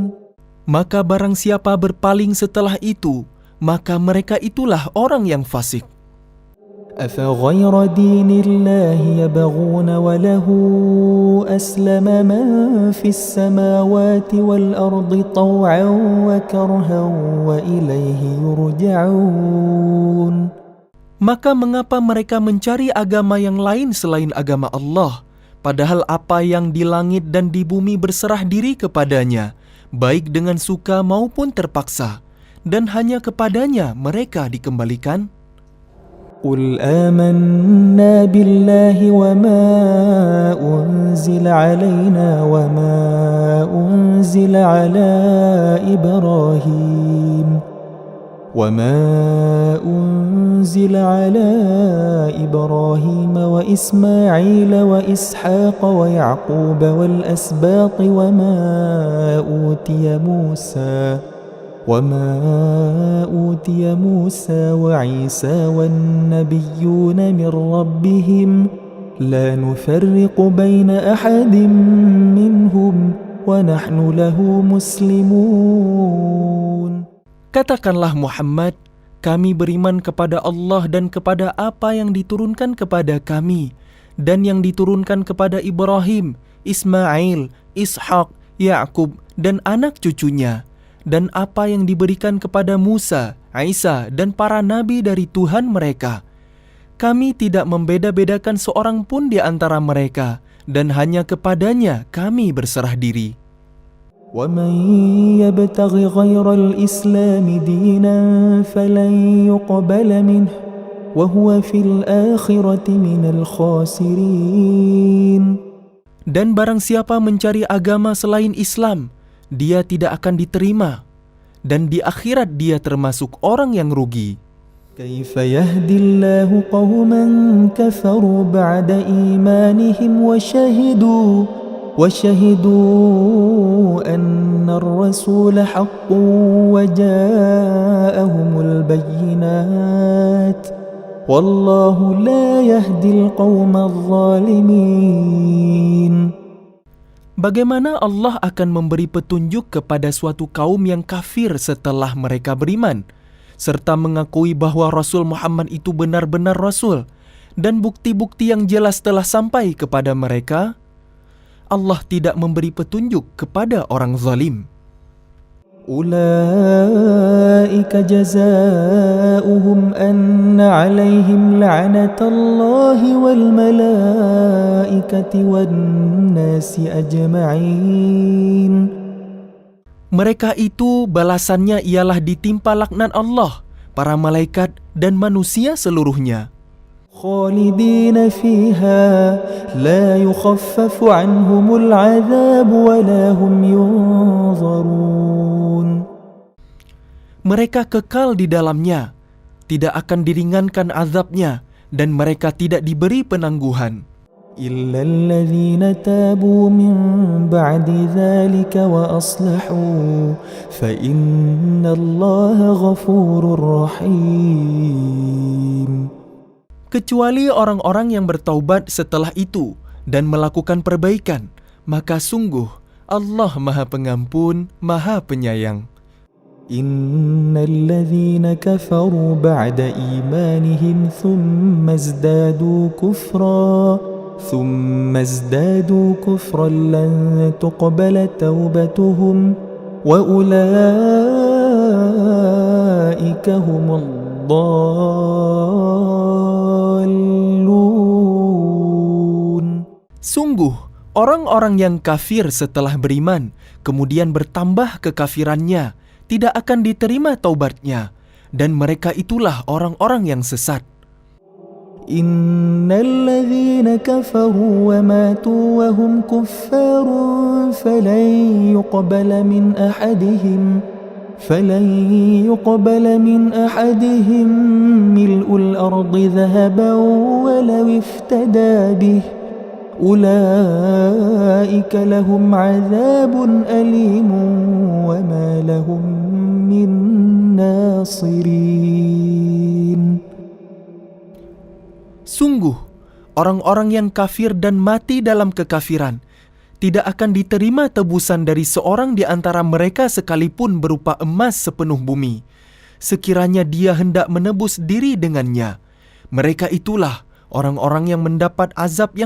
Maka barang siapa berpaling setelah itu, maka mereka itulah orang yang fasik. أَفَغَيْرَ دِينِ اللَّهِ يَبْغُونَ وَلَهُ أَسْلَمَ مَنْ فِي السَّمَاوَاتِ وَالْأَرْضِ طَوْعًا وَكَرْهًا وَإِلَيْهِ يُرْجَعُونَ. Maka mengapa mereka mencari agama yang lain selain agama Allah, padahal apa yang di langit dan di bumi berserah diri kepadanya, baik dengan suka maupun terpaksa, dan hanya kepadanya mereka dikembalikan? قُلْ آمَنَّا بِاللَّهِ وَمَا أُنْزِلَ عَلَيْنَا وَمَا أُنْزِلَ عَلَى إبراهيم وإسماعيل وإسحاق ويعقوب والأسباط وما أوتي موسى وعيسى والنبيون من ربهم لا نفرق بين أحد منهم ونحن له مسلمون. Katakanlah Muhammad, kami beriman kepada Allah dan kepada apa yang diturunkan kepada kami, dan yang diturunkan kepada Ibrahim, Ismail, Ishak, Yakub, dan anak cucunya, dan apa yang diberikan kepada Musa, Isa, dan para nabi dari Tuhan mereka. Kami tidak membeda-bedakan seorang pun di antara mereka, dan hanya kepadanya kami berserah diri. وَمَنْ يَبْتَغِ غَيْرَ الْإِسْلَامِ دِينًا فَلَنْ يُقْبَلَ مِنْهُ وَهُوَ فِي الْآخِرَةِ مِنَ الْخَاسِرِينَ. Dan barang siapa mencari agama selain Islam, dia tidak akan diterima, dan di akhirat dia termasuk orang yang rugi. كَيْفَ يَهْدِي اللَّهُ قَوْمًا كَفَرُوا بَعْدَ إِيمَانِهِمْ وشهدوا أن الرسول حق وجاءهم البينات والله لا يهدي القوم الظالمين. Bagaimana Allah akan memberi petunjuk kepada suatu kaum yang kafir setelah mereka beriman, serta mengakui bahwa Rasul Muhammad itu benar-benar Rasul, dan bukti-bukti yang jelas telah sampai kepada mereka? Allah tidak memberi petunjuk kepada orang zalim. أولئك جزاؤهم أن عليهم لعنة الله والملائكة والناس أجمعين. Mereka itu balasannya ialah ditimpa laknat Allah, para malaikat dan manusia seluruhnya. خالدين فيها لا يخفف عنهم العذاب ولا هم ينظرون. Mereka kekal di dalamnya, tidak akan diringankan azabnya, dan mereka tidak diberi penangguhan. إلا الذين تابوا من بعد ذلك وأصلحوا فإن الله غفور رحيم. Kecuali orang-orang yang bertaubat setelah itu dan melakukan perbaikan, maka sungguh Allah Maha Pengampun, Maha Penyayang. Innal ladzina kafaru ba'da imanihim thumma izdadu kufran lan tuqbala taubatuhum wa ulaika humul Sungguh, orang-orang yang kafir setelah beriman, kemudian bertambah kekafirannya, tidak akan diterima taubatnya, dan mereka itulah orang-orang yang sesat. Innal ladzina kafaru wa matu wa hum kuffarun falan yuqbala min ahadihim mil'ul ardi dhahaban walau iftada bih أولئك لهم عذاب أليم وما لهم من ناصرين. Sungguh, orang-orang yang kafir dan mati dalam kekafiran tidak akan diterima tebusan dari seorang di antara mereka sekalipun berupa emas sepenuh bumi, sekiranya dia hendak menebus diri dengannya. Mereka itulah orang-orang yang mendapat azab yang